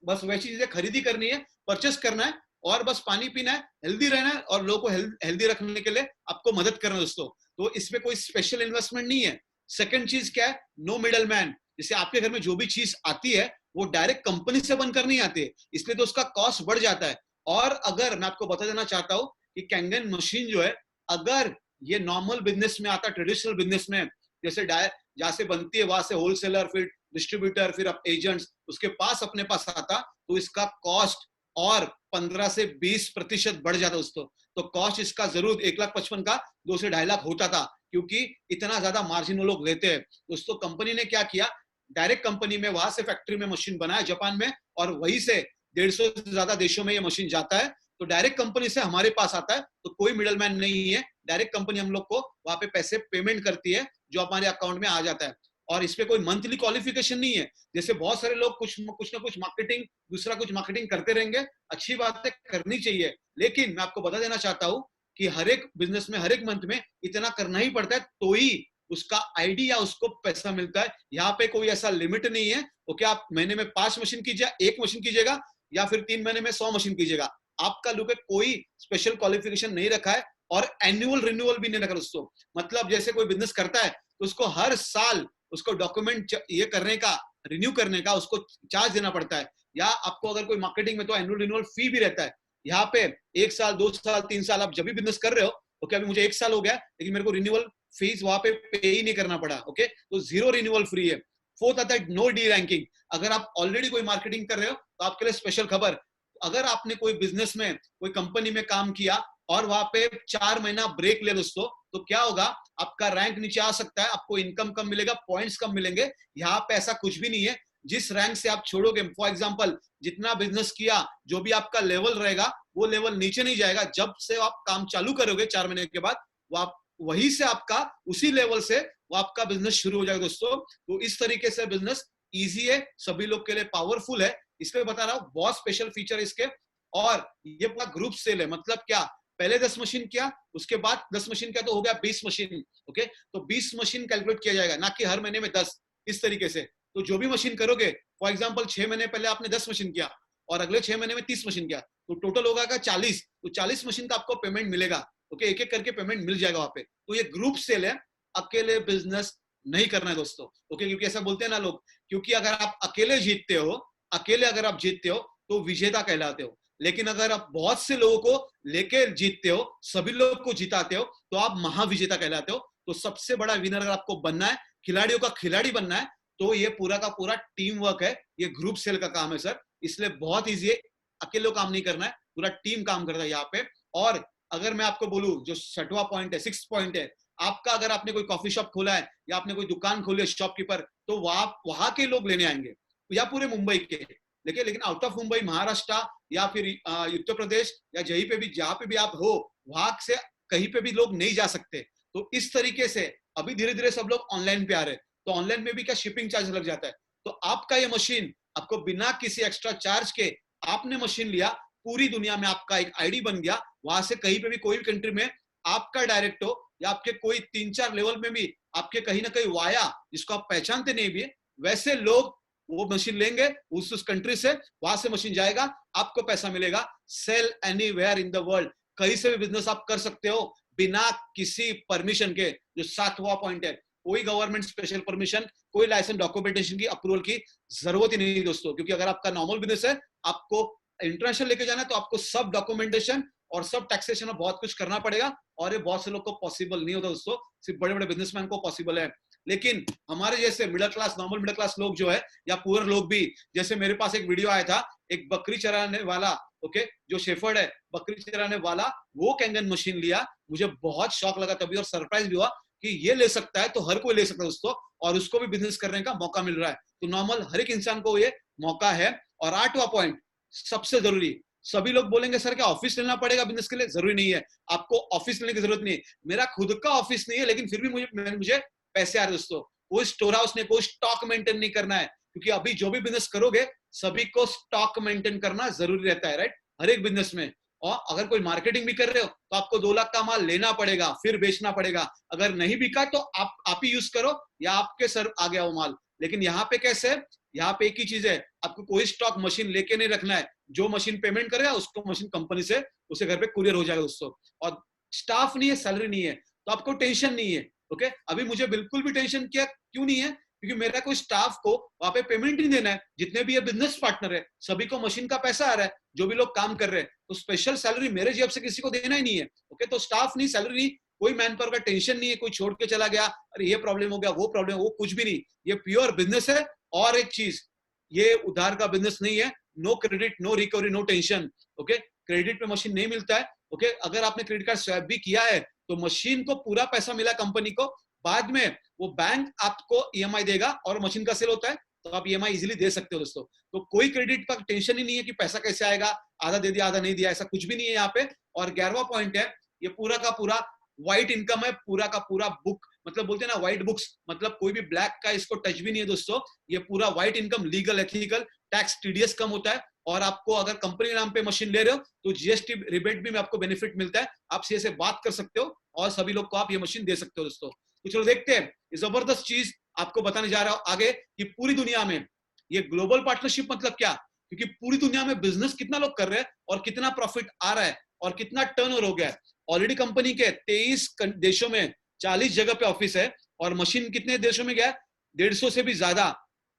बस वैसी चीजें खरीदी करनी है, परचेस करना है और बस पानी पीना है, हेल्दी रहना है और लोगों को हेल्दी रखने के लिए आपको मदद करना है दोस्तों। तो इसमें कोई स्पेशल इन्वेस्टमेंट नहीं है। सेकंड चीज क्या है? No middle man. जैसे आपके घर में जो भी चीज आती है वो डायरेक्ट कंपनी से बनकर नहीं आती है, इसलिए तो उसका कॉस्ट बढ़ जाता है। और अगर मैं आपको बता देना चाहता हूं कि कैंगन मशीन जो है, अगर ये नॉर्मल बिजनेस में आता, ट्रेडिशनल बिजनेस में, जैसे जहां से बनती है वहां से होलसेलर, फिर डिस्ट्रीब्यूटर, फिर एजेंट्स, उसके पास अपने पास आता, तो इसका कॉस्ट और 15 से 20% बढ़ जाता दोस्तों। तो कॉस्ट इसका जरूर 1,55,000 का 2 से 2.5 लाख होता था, क्योंकि इतना ज्यादा मार्जिन वो लोग लेते हैं दोस्तों। कंपनी ने क्या किया, डायरेक्ट कंपनी में वहां से फैक्ट्री में मशीन बनाया जापान में, और वहीं से 150 से ज्यादा देशों में ये मशीन जाता है। तो डायरेक्ट कंपनी से हमारे पास आता है, तो कोई मिडल मैन नहीं है। डायरेक्ट कंपनी हम लोग को वहां पे पैसे पेमेंट करती है, जो हमारे अकाउंट में आ जाता है। और इसमें कोई मंथली क्वालिफिकेशन नहीं है। जैसे बहुत सारे लोग कुछ ना कुछ मार्केटिंग, दूसरा कुछ मार्केटिंग करते रहेंगे, अच्छी बात है, करनी चाहिए, लेकिन मैं आपको बता देना चाहता हूं कि हर एक बिजनेस में हर एक मंथ में इतना करना ही पड़ता है, तो ही उसका आइडिया, उसको पैसा मिलता है। यहाँ पे कोई ऐसा लिमिट नहीं है। ओके, आप महीने में 5 मशीन कीजिए, 1 मशीन कीजिएगा, या फिर 3 महीने में 100 मशीन कीजिएगा, आपका लुक है, कोई स्पेशल क्वालिफिकेशन नहीं रखा है और एनुअल रिन्यूअल भी नहीं रखा दोस्तों। मतलब जैसे कोई बिजनेस करता है तो उसको हर साल उसको डॉक्यूमेंट ये करने का, रिन्यू करने का उसको चार्ज देना पड़ता है। या आपको अगर कोई मार्केटिंग में तो एनुअल रिन्यूअल फी भी रहता है। यहाँ पे 1 साल, 2 साल, 3 साल आप जब भी बिजनेस कर रहे हो, ओके, अभी मुझे 1 साल हो गया लेकिन मेरे को रिन्यूअल फीस वहां पे ही नहीं करना पड़ा, ओके, तो जीरो रिन्यूअल फ्री है। फोर्थ आता है नो डी रैंकिंग। अगर आप ऑलरेडी कोई मार्केटिंग कर रहे हो तो आपके लिए स्पेशल खबर, अगर आपने कोई बिजनेस में, कोई कंपनी में काम किया और वहां पे 4 महीना ब्रेक ले दोस्तों, तो क्या होगा, आपका रैंक नीचे आ सकता है, आपको इनकम कम मिलेगा, पॉइंट्स कम मिलेंगे। यहाँ पे ऐसा कुछ भी नहीं है। जिस रैंक से आप छोड़ोगे, फॉर एग्जांपल जितना बिजनेस किया, जो भी आपका लेवल रहेगा वो लेवल नीचे नहीं जाएगा। जब से आप काम चालू करोगे 4 महीने के बाद, वो आप वहीं से आपका उसी लेवल से वो आपका बिजनेस शुरू हो जाएगा दोस्तों। तो इस तरीके से बिजनेस इजी है, सभी लोग के लिए पावरफुल है, इसलिए बता रहा हूँ। बहुत स्पेशल फीचर है इसके। और ये पूरा ग्रुप सेल है। मतलब क्या, पहले 10 मशीन किया, उसके बाद 10 मशीन किया, तो हो गया 20 मशीन, ओके। तो 20 मशीन कैलकुलेट किया जाएगा, ना कि हर महीने में 10, इस तरीके से। तो जो भी मशीन करोगे, फॉर एग्जांपल 6 महीने पहले आपने 10 मशीन किया और अगले 6 महीने में 30 मशीन किया, तो टोटल होगा 40। तो 40 मशीन का आपको पेमेंट मिलेगा, ओके, एक एक करके पेमेंट मिल जाएगा वहां पे। तो ये ग्रुप सेल है, अकेले बिजनेस नहीं करना है दोस्तों, ओके। क्योंकि ऐसा बोलते हैं ना लोग, क्योंकि अगर आप अकेले जीतते हो, अकेले अगर आप जीतते हो तो विजेता कहलाते हो, लेकिन अगर आप बहुत से लोगों को लेके जीतते हो, सभी लोग को जिताते हो, तो आप महाविजेता कहलाते हो। तो सबसे बड़ा विनर अगर आपको बनना है, खिलाड़ियों का खिलाड़ी बनना है, तो ये पूरा का पूरा टीम वर्क है, ये ग्रुप सेल का काम है सर। इसलिए बहुत ईजी है, अकेले काम नहीं करना है, पूरा टीम काम करता है यहाँ पे। और अगर मैं आपको बोलूं, जो 6वां पॉइंट है, 6th पॉइंट है आपका, अगर आपने कोई कॉफी शॉप खोला है या आपने कोई दुकान खोली है, शॉपकीपर, तो वहां के लोग लेने आएंगे, या पूरे मुंबई के, लेकिन आउट ऑफ मुंबई, महाराष्ट्र या फिर उत्तर प्रदेश या जहीं पे भी जहां पे भी आप हो, वहां से कहीं पे भी लोग नहीं जा सकते। तो इस तरीके से अभी धीरे धीरे सब लोग ऑनलाइन पे आ रहे हैं। तो ऑनलाइन में भी क्या शिपिंग चार्ज लग जाता है। तो आपका ये मशीन आपको बिना किसी एक्स्ट्रा चार्ज के, आपने मशीन लिया, पूरी दुनिया में आपका एक आईडी बन गया, वहां से कहीं पे भी कोई भी कंट्री में आपका डायरेक्ट हो या आपके कोई 3-4 लेवल में भी आपके कहीं ना कहीं वाया, जिसको आप पहचानते नहीं भी, वैसे लोग वो मशीन लेंगे उस कंट्री से, वहां से मशीन जाएगा, आपको पैसा मिलेगा। Sell anywhere in the world, कहीं से भी बिजनेस आप कर सकते हो बिना किसी परमिशन के। जो 7वां पॉइंट है, कोई गवर्नमेंट स्पेशल परमिशन, कोई लाइसेंस डॉक्यूमेंटेशन की अप्रूवल की जरूरत ही नहीं दोस्तों। क्योंकि अगर आपका नॉर्मल बिजनेस है, आपको इंटरनेशनल लेके जाना है, तो आपको सब डॉक्यूमेंटेशन और सब टैक्सेशन में बहुत कुछ करना पड़ेगा, और ये बहुत से लोग को पॉसिबल नहीं होता दोस्तों, सिर्फ बड़े बड़े बिजनेसमैन को पॉसिबल है। लेकिन हमारे जैसे middle class, normal middle class लोग जो है, या पुअर लोग भी, जैसे मेरे पास एक वीडियो आया था, एक बकरी चराने वाला, ओके, जो शेफर्ड है, बकरी चराने वाला, वो कैंगन मशीन लिया। मुझे बहुत शौक लगा तभी, और सरप्राइज भी हुआ कि ये ले सकता है, तो हर कोई ले सकता है दोस्तों, और उसको भी बिजनेस करने का मौका मिल रहा है। तो नॉर्मल हर एक इंसान को ये मौका है। और 8वां पॉइंट सबसे जरूरी, सभी लोग बोलेंगे सर क्या ऑफिस लेना पड़ेगा बिजनेस के लिए? जरूरी नहीं है, आपको ऑफिस लेने की जरूरत नहीं है। मेरा खुद का ऑफिस नहीं है, लेकिन फिर भी मुझे पैसे आ रहे दोस्तों। कोई स्टोर हाउस नहीं, कोई स्टॉक मेंटेन नहीं करना है, क्योंकि अभी जो भी बिजनेस करोगे सभी को स्टॉक मेंटेन करना जरूरी रहता है, राइट, हर एक बिजनेस में। और अगर कोई मार्केटिंग भी कर रहे हो तो आपको 2 लाख का माल लेना पड़ेगा, फिर बेचना पड़ेगा। अगर नहीं बिका तो आप ही यूज करो, या आपके सर आ गया वो माल। लेकिन यहाँ पे कैसे है, यहाँ पे एक ही चीज है, आपको कोई स्टॉक मशीन लेके नहीं रखना है। जो मशीन पेमेंट करेगा उसको मशीन कंपनी से उसे घर पे कुरियर हो जाएगा दोस्तों। और स्टाफ नहीं है, सैलरी नहीं है, तो आपको टेंशन नहीं है। ओके, अभी मुझे बिल्कुल भी टेंशन क्या क्यों नहीं है, क्योंकि मेरा कोई स्टाफ को वहां पे पेमेंट नहीं देना है। जितने भी ये बिजनेस पार्टनर है, सभी को मशीन का पैसा आ रहा है, जो भी लोग काम कर रहे हैं, तो स्पेशल सैलरी मेरे जेब से किसी को देना ही नहीं है। ओके, तो स्टाफ नहीं, सैलरी नहीं, कोई मैन पावर का टेंशन नहीं है, कोई छोड़ के चला गया, अरे ये प्रॉब्लम हो गया, वो प्रॉब्लम, वो कुछ भी नहीं। ये प्योर बिजनेस है। और एक चीज, ये उधार का बिजनेस नहीं है। No credit, no recovery, no tension. Okay, credit पे मशीन नहीं मिलता है। ओके, अगर आपने क्रेडिट कार्ड स्वैप भी किया है तो मशीन को पूरा पैसा मिला कंपनी को, बाद में वो बैंक आपको ईएमआई देगा और मशीन का सेल होता है, तो आप ईएमआई इजीली दे सकते हो दोस्तों। तो कोई क्रेडिट का टेंशन ही नहीं है कि पैसा कैसे आएगा, आधा दे दिया आधा नहीं दिया, ऐसा कुछ भी नहीं है यहाँ पे। और 11वां पॉइंट है, ये पूरा का पूरा व्हाइट इनकम है, पूरा का पूरा बुक, मतलब बोलते हैं ना व्हाइट बुक्स, मतलब कोई भी ब्लैक का इसको टच भी नहीं है दोस्तों। ये पूरा white income, legal, ethical, tax, TDS कम होता है। और आपको अगर कंपनी के नाम पे मशीन ले रहे हो तो जीएसटी रिबेट भी में आपको बेनिफिट मिलता है। आप सीए से बात कर सकते हो और सभी लोग को आप ये मशीन दे सकते हो दोस्तों। तो चलो देखते हैं, ये जबरदस्त चीज आपको बताने जा रहा हूं आगे, कि पूरी दुनिया में ये ग्लोबल पार्टनरशिप मतलब क्या, क्योंकि पूरी दुनिया में बिजनेस कितना लोग कर रहे हैं और कितना प्रॉफिट आ रहा है और कितना टर्नओवर हो गया है। ऑलरेडी कंपनी के 23 देशों में 40 जगह पे ऑफिस है, और मशीन कितने देशों में गया है? 150 से भी ज्यादा।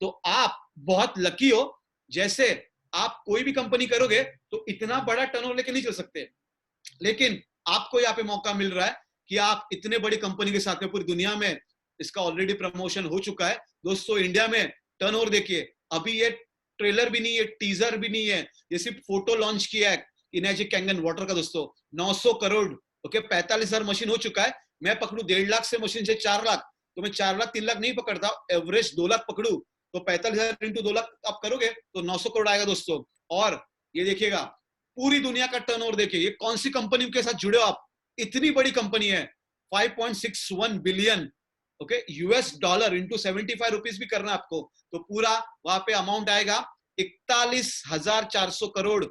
तो आप बहुत लकी हो, जैसे आप कोई भी कंपनी करोगे तो इतना बड़ा टर्नओवर लेके नहीं चल सकते, लेकिन आपको यहाँ पे मौका मिल रहा है कि आप इतने बड़ी कंपनी के साथ में पूरी दुनिया में, इसका ऑलरेडी प्रमोशन हो चुका है दोस्तों। इंडिया में टर्नओवर देखिए, अभी ये ट्रेलर भी नहीं है, टीजर भी नहीं है, ये सिर्फ फोटो लॉन्च किया है इनर्जी कैंगन वाटर का दोस्तों। 900 करोड़, ओके, 45,000 मशीन हो चुका है। मैं पकड़ू 1.5 लाख से मशीन से 4 लाख, तो मैं 4 लाख 3 लाख नहीं पकड़ता, एवरेज 2 लाख पकड़ू, तो 45,000 इंटू 2 लाख आप करोगे तो 900 करोड़ आएगा दोस्तों। और ये देखिएगा, पूरी दुनिया का टर्नओवर देखिए, ये कौन सी कंपनी के साथ जुड़े हो आप, इतनी बड़ी कंपनी है, 5.61 billion, okay, US dollar into 75 rupees भी करना है आपको, तो पूरा वहां पे अमाउंट आएगा 41,400 करोड़।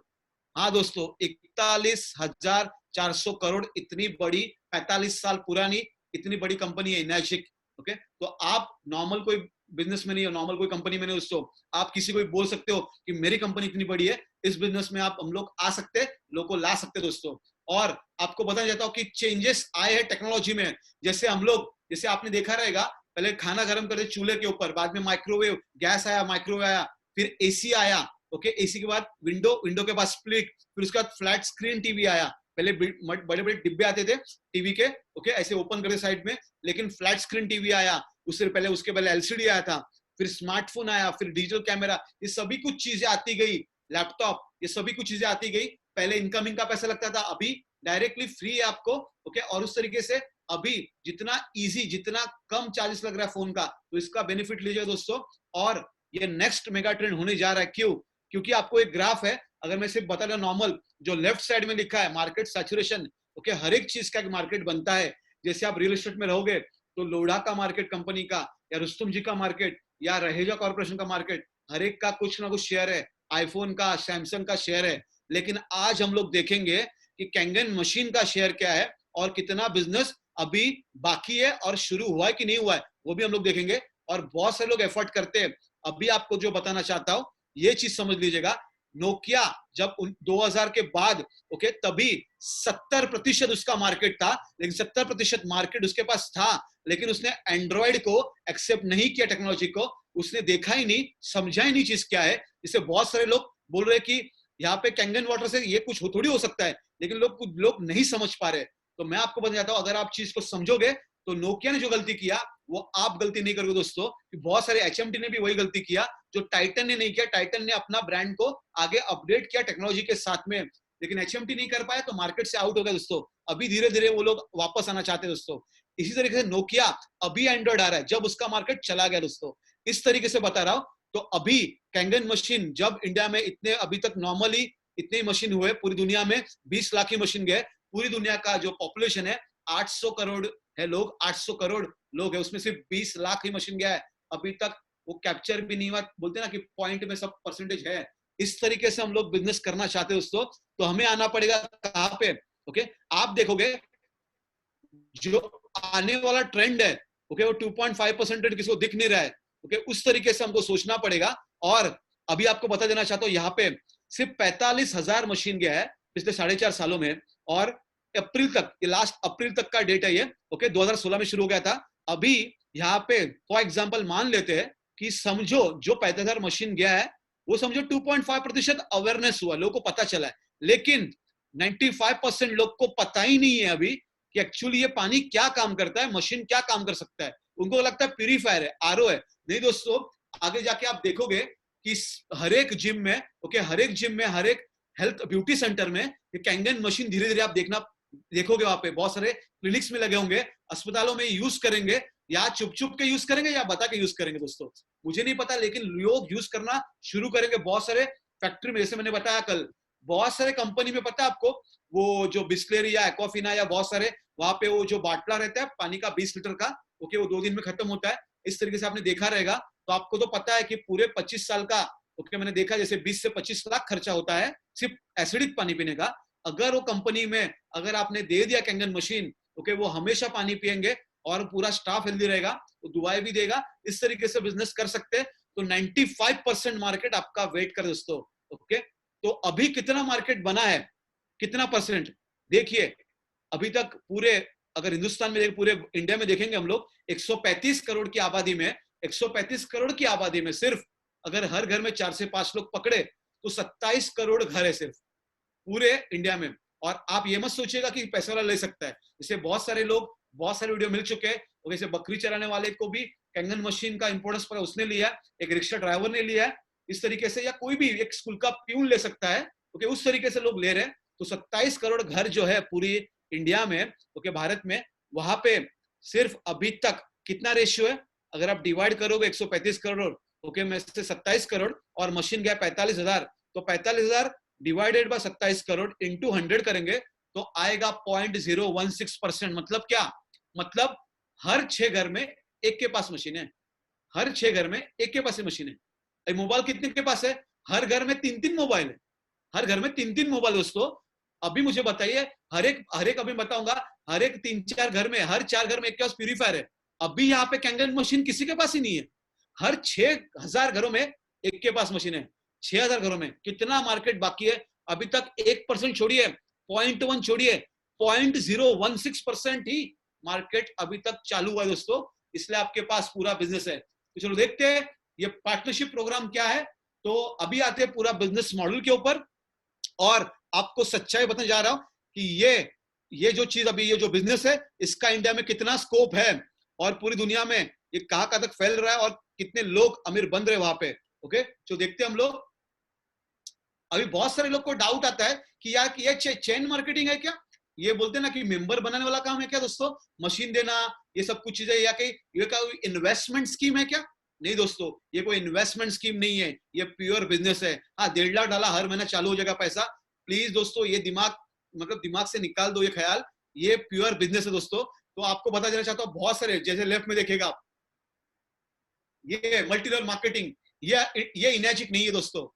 हाँ दोस्तों, 41,400 करोड़, इतनी बड़ी 45 साल पुरानी इतनी बड़ी कंपनी है इनर्जिक। ओके, तो आप नॉर्मल कोई बिजनेस में नहीं हो, नॉर्मल कोई कंपनी में नहीं हो दोस्तों। आप किसी को भी बोल सकते हो कि मेरी कंपनी इतनी बड़ी है, इस बिजनेस में आप हम लोग आ सकते, लोगों को ला सकते दोस्तों। और आपको बताना चाहता हूँ कि चेंजेस आए हैं टेक्नोलॉजी में। जैसे हम लोग, जैसे आपने देखा रहेगा, पहले खाना गर्म करते चूल्हे के ऊपर, बाद में माइक्रोवेव, गैस आया, माइक्रोवेव आया, फिर एसी आया। ओके, एसी के बाद विंडो के बाद स्प्लिट, फिर उसके बाद फ्लैट स्क्रीन टीवी आया। पहले बड़े बड़े डिब्बे आते थे टीवी के, ओके, ऐसे ओपन करके साइड में, लेकिन फ्लैट स्क्रीन टीवी आया। उसके पहले एलसीडी आया था, फिर स्मार्टफोन आया, फिर डिजिटल कैमरा, ये सभी कुछ चीजें आती गई, लैपटॉप, ये सभी कुछ चीजें आती गई। पहले इनकमिंग का पैसा लगता था, अभी डायरेक्टली फ्री है आपको। ओके, और उस तरीके से अभी जितना इजी, जितना कम चार्जेस लग रहा है फोन का, तो इसका बेनिफिट लीजिए दोस्तों। और ये नेक्स्ट मेगा ट्रेंड होने जा रहा है। क्यों? क्योंकि आपको एक ग्राफ है, अगर मैं सिर्फ बता रहा नॉर्मल, जो लेफ्ट साइड में लिखा है मार्केट सैचुरेशन, ओके, हर एक चीज का एक मार्केट बनता है। जैसे आप रियल एस्टेट में रहोगे तो लोढ़ा का मार्केट कंपनी का, या रुस्तुम जी का मार्केट, या रहेजा कॉर्पोरेशन का मार्केट, हर एक का कुछ ना कुछ शेयर है, आईफोन का, सैमसंग का शेयर है। लेकिन आज हम लोग देखेंगे कि कैंगन मशीन का शेयर क्या है और कितना बिजनेस अभी बाकी है और शुरू हुआ है कि नहीं हुआ है, वो भी हम लोग देखेंगे। और बहुत सारे लोग एफर्ट करते हैं। अभी आपको जो बताना चाहता हूं, ये चीज समझ लीजिएगा, नोकिया जब 2000 के बाद, ओके, तभी 70% उसका मार्केट था, लेकिन 70% मार्केट उसके पास था, लेकिन उसने एंड्रॉइड को एक्सेप्ट नहीं किया, टेक्नोलॉजी को उसने देखा ही नहीं, समझा ही नहीं चीज क्या है। इससे बहुत सारे लोग बोल रहे कि यहाँ पे कैंगन वाटर से ये कुछ थोड़ी हो सकता है, लेकिन लोग नहीं समझ पा रहे। तो मैं आपको बताता हूं, अगर आप चीज को समझोगे तो नोकिया ने जो गलती किया वो आप गलती नहीं करोगे दोस्तों। कि बहुत सारे एचएमटी ने भी वही गलती किया जो टाइटन ने नहीं किया। टाइटन ने अपना ब्रांड को आगे अपडेट किया टेक्नोलॉजी के साथ में, लेकिन एचएमटी नहीं कर पाया तो मार्केट से आउट हो गया दोस्तों। अभी धीरे धीरे वो लोग वापस आना चाहते हैं दोस्तों। इसी तरीके से नोकिया अभी एंड्रॉइड आ रहा है, जब उसका मार्केट चला गया दोस्तों। इस तरीके से बता रहा हूं। तो अभी कैंगन मशीन जब इंडिया में इतने अभी तक नॉर्मली इतने मशीन हुए, पूरी दुनिया में 20 लाख की मशीन गए। पूरी दुनिया का जो पॉपुलेशन है 800 करोड़ है लोग, 800 करोड़ लोग है, उसमें सिर्फ 20 लाख ही मशीन गया है। अभी तक वो कैप्चर भी नहीं हुआ, बोलते ना कि पॉइंट में सब परसेंटेज है। इस तरीके से हम लोग बिजनेस करना चाहते हैं दोस्तों। तो हमें आना पड़ेगा कहां पे, ओके, आप देखोगे जो आने वाला ट्रेंड है, ओके, वो 2.5% किसी को दिख नहीं रहा है, ओके, उस तरीके से हमको सोचना पड़ेगा। और अभी आपको बता देना चाहता हूं, यहाँ पे सिर्फ 45,000 मशीन गया है पिछले 4.5 सालों में। और अप्रैल तक, लास्ट अप्रैल तक का डेटा ये, ओके, 2016 में शुरू हो गया था। अभी यहाँ पे फॉर एग्जांपल मान लेते हैं कि समझो जो 45,000 मशीन गया है वो समझो 2.5% अवेयरनेस हुआ, लोगों को पता चला है। लेकिन 95% लोग को पता ही नहीं है अभी कि एक्चुअली ये पानी क्या काम करता है, मशीन क्या काम कर सकता है। उनको लगता है प्यूरीफायर है, आरओ है। नहीं दोस्तों, आगे जाके आप देखोगे कि हर एक जिम में, ओके, हर एक जिम में, हर एक हेल्थ ब्यूटी सेंटर में ये कैंगन मशीन धीरे धीरे आप देखोगे। वहां पे बहुत सारे क्लिनिक्स में लगे होंगे, अस्पतालों में यूज करेंगे, या चुप चुप के यूज करेंगे या बता के यूज करेंगे दोस्तों, मुझे नहीं पता, लेकिन लोग यूज करना शुरू करेंगे। बहुत सारे फैक्ट्री में, जैसे मैंने बताया कल, बहुत सारे कंपनी में, पता है आपको, वो जो बिस्लेरी या एक्वाफिना या बहुत सारे वहां पे वो जो बाटला रहता है पानी का 20 लीटर का, ओके, वो 2 दिन में खत्म होता है। इस तरीके से आपने देखा रहेगा। तो आपको तो पता है कि पूरे 25 साल का, ओके, मैंने देखा जैसे 20 से 25 लाख खर्चा होता है सिर्फ एसिडिक पानी पीने का। अगर वो कंपनी में अगर आपने दे दिया कैंगन मशीन, ओके, वो हमेशा पानी पियेंगे और पूरा स्टाफ हेल्दी रहेगा, वो दुआएं भी देगा। इस तरीके से बिजनेस कर सकते हैं। तो 95% मार्केट आपका वेट कर दोस्तों, ओके। तो अभी कितना मार्केट बना है, कितना परसेंट देखिए। अभी तक पूरे, अगर हिंदुस्तान में पूरे इंडिया में देखेंगे हम लोग, 135 करोड़ की आबादी में, 135 करोड़ की आबादी में सिर्फ अगर हर घर में 4 से 5 लोग पकड़े तो 27 करोड़ घर है सिर्फ पूरे इंडिया में। और आप ये मत सोचिएगा कि पैसे वाला ले सकता है। जैसे बहुत सारे लोग, बहुत सारे वीडियो मिल चुके हैं, जैसे बकरी चराने वाले को भी कैंगन मशीन का इंपोर्टेंस पता उसने लिया, एक रिक्शा ड्राइवर ने लिया है, इस तरीके से, या कोई भी एक स्कूल का प्यून ले सकता है, ओके, उस तरीके से लोग ले रहे हैं। तो 27 करोड़ घर जो है पूरी इंडिया में, ओके, भारत में, वहां पे सिर्फ अभी तक कितना रेशियो है, अगर आप डिवाइड करोगे 135 करोड़, ओके, में से 27 करोड़ और मशीन गया 45,000, तो 45,000 डिवाइडेड बाय 27 करोड़ इंटू 100 करेंगे तो आएगा 0.016%। मतलब क्या, मतलब हर 6 घर में एक के पास मशीन है, हर 6 घर में एक के पास मशीन है। मोबाइल कितने के पास है, हर घर में 3-3 मोबाइल है, हर घर में 3-3 मोबाइल दोस्तों। अभी मुझे बताइए, हर एक अभी बताऊंगा, हर एक 3-4 घर में, हर 4 घर में एक के पास प्यूरीफायर है। अभी यहाँ पे कैंगन मशीन किसी के पास ही नहीं है। हर 6,000 घरों में एक के पास मशीन है। 6,000 घरों में कितना मार्केट बाकी है अभी तक? 1% छोड़िए, 0.1 छोड़िए, 0.016% ही मार्केट अभी तक चालू हुआ है दोस्तों। इसलिए आपके पास पूरा बिजनेस है। तो चलो देखते हैं ये पार्टनरशिप प्रोग्राम क्या है। तो अभी आते हैं पूरा बिजनेस मॉडल के ऊपर, और आपको सच्चाई बताने जा रहा हूं कि ये जो चीज अभी, ये जो बिजनेस है, इसका इंडिया में कितना स्कोप है और पूरी दुनिया में ये कहां तक फैल रहा है और कितने लोग अमीर बन रहे हैं वहां पे। ओके, तो देखते हैं हम लोग। अभी बहुत सारे लोग को डाउट आता है कि यार कि ये चेन मार्केटिंग है क्या? ये बोलते हैं ना कि मेंबर बनाने वाला काम है क्या दोस्तों, मशीन देना, ये सब कुछ चीजें, या कि ये इन्वेस्टमेंट स्कीम है क्या? नहीं दोस्तों, ये कोई इन्वेस्टमेंट स्कीम नहीं है, ये प्योर बिजनेस है। हाँ, 1.5 लाख डाला, हर महीना चालू हो जाएगा पैसा। प्लीज दोस्तों, ये दिमाग मतलब दिमाग से निकाल दो ये ख्याल, ये प्योर बिजनेस है दोस्तों। तो आपको बता देना चाहता हूँ, बहुत सारे, जैसे लेफ्ट में देखिएगा आप, ये मल्टी लेवल मार्केटिंग, ये इनैजिक नहीं है दोस्तों,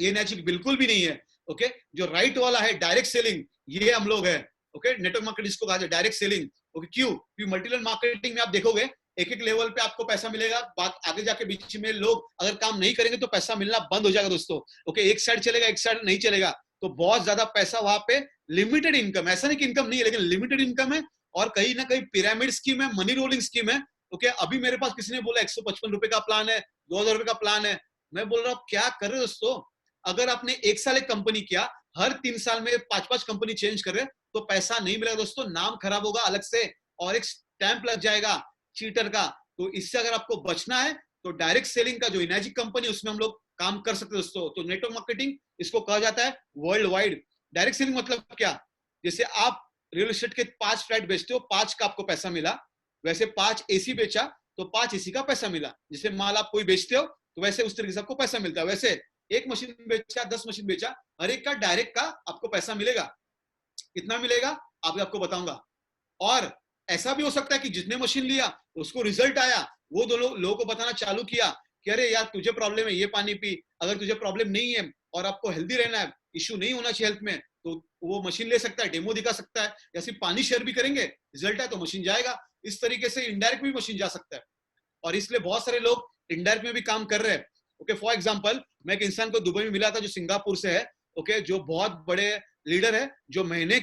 ये इनैजिक बिल्कुल भी नहीं है। ओके, जो राइट वाला है डायरेक्ट सेलिंग, ये हम लोग है। ओके, नेटवर्क मार्केटिंग इसको कहा जाए, डायरेक्ट सेलिंग। ओके, क्यों? क्योंकि मल्टी लेवल मार्केटिंग में आप देखोगे एक एक लेवल पे आपको पैसा मिलेगा, बात आगे जाके बीच में लोग अगर काम नहीं करेंगे तो पैसा मिलना बंद हो जाएगा दोस्तों। ओके, एक साइड चलेगा, एक साइड नहीं चलेगा, तो बहुत ज्यादा पैसा वहां पे, लिमिटेड इनकम, ऐसा नहीं कि इनकम नहीं है, लेकिन लिमिटेड इनकम है, और कहीं ना कहीं पिरामिड स्कीम है, मनी रोलिंग स्कीम है। ओके, अभी मेरे पास किसी ने बोला 155 रुपए का प्लान है, 2000 रुपए का प्लान है। मैं बोल रहा हूँ क्या कर रहे हो दोस्तों? अगर आपने एक साल एक कंपनी किया, हर 3 साल में 5-5 कंपनी चेंज कर रहे, तो पैसा नहीं मिलेगा दोस्तों, नाम खराब होगा अलग से, और एक स्टैंप लग जाएगा चीटर का। तो इससे अगर आपको बचना है तो डायरेक्ट सेलिंग का जो इनैजिक कंपनी, उसमें हम लोग काम कर सकते हैं दोस्तों। तो नेटवर्क मार्केटिंग इसको कहा जाता है वर्ल्ड वाइड। डायरेक्ट सेलिंग मतलब क्या? जैसे आप रियल एस्टेट के 5 फ्लैट बेचते हो, 5 का आपको पैसा मिला, वैसे 5 एसी बेचा तो 5 एसी का पैसा मिला। जैसे माल आप कोई बेचते हो तो वैसे उस तरीके से आपको पैसा मिलता है। वैसे एक मशीन बेचा, 10 मशीन बेचा, हर एक का डायरेक्ट का आपको पैसा मिलेगा। कितना मिलेगा आपको बताऊंगा। और ऐसा भी हो सकता है कि जितने मशीन लिया उसको रिजल्ट आया, वो दो लोगों को बताना चालू किया कि अरे यार तुझे प्रॉब्लम है, ये पानी पी। अगर तुझे प्रॉब्लम नहीं है और आपको हेल्दी रहना है, इश्यू नहीं होना चाहिए हेल्थ में, तो वो मशीन ले सकता है, डेमो दिखा सकता है, या सिर्फ पानी शेयर भी करेंगे, रिजल्ट है तो मशीन जाएगा। इस तरीके से इनडायरेक्ट भी मशीन जा सकता है, और इसलिए बहुत सारे लोग इनडायरेक्ट में भी काम कर रहे हैं। ओके, फॉर एग्जांपल, मैं एक इंसान को दुबई में मिला था जो सिंगापुर से है। ओके, जो बहुत बड़े लीडर है, जो महीने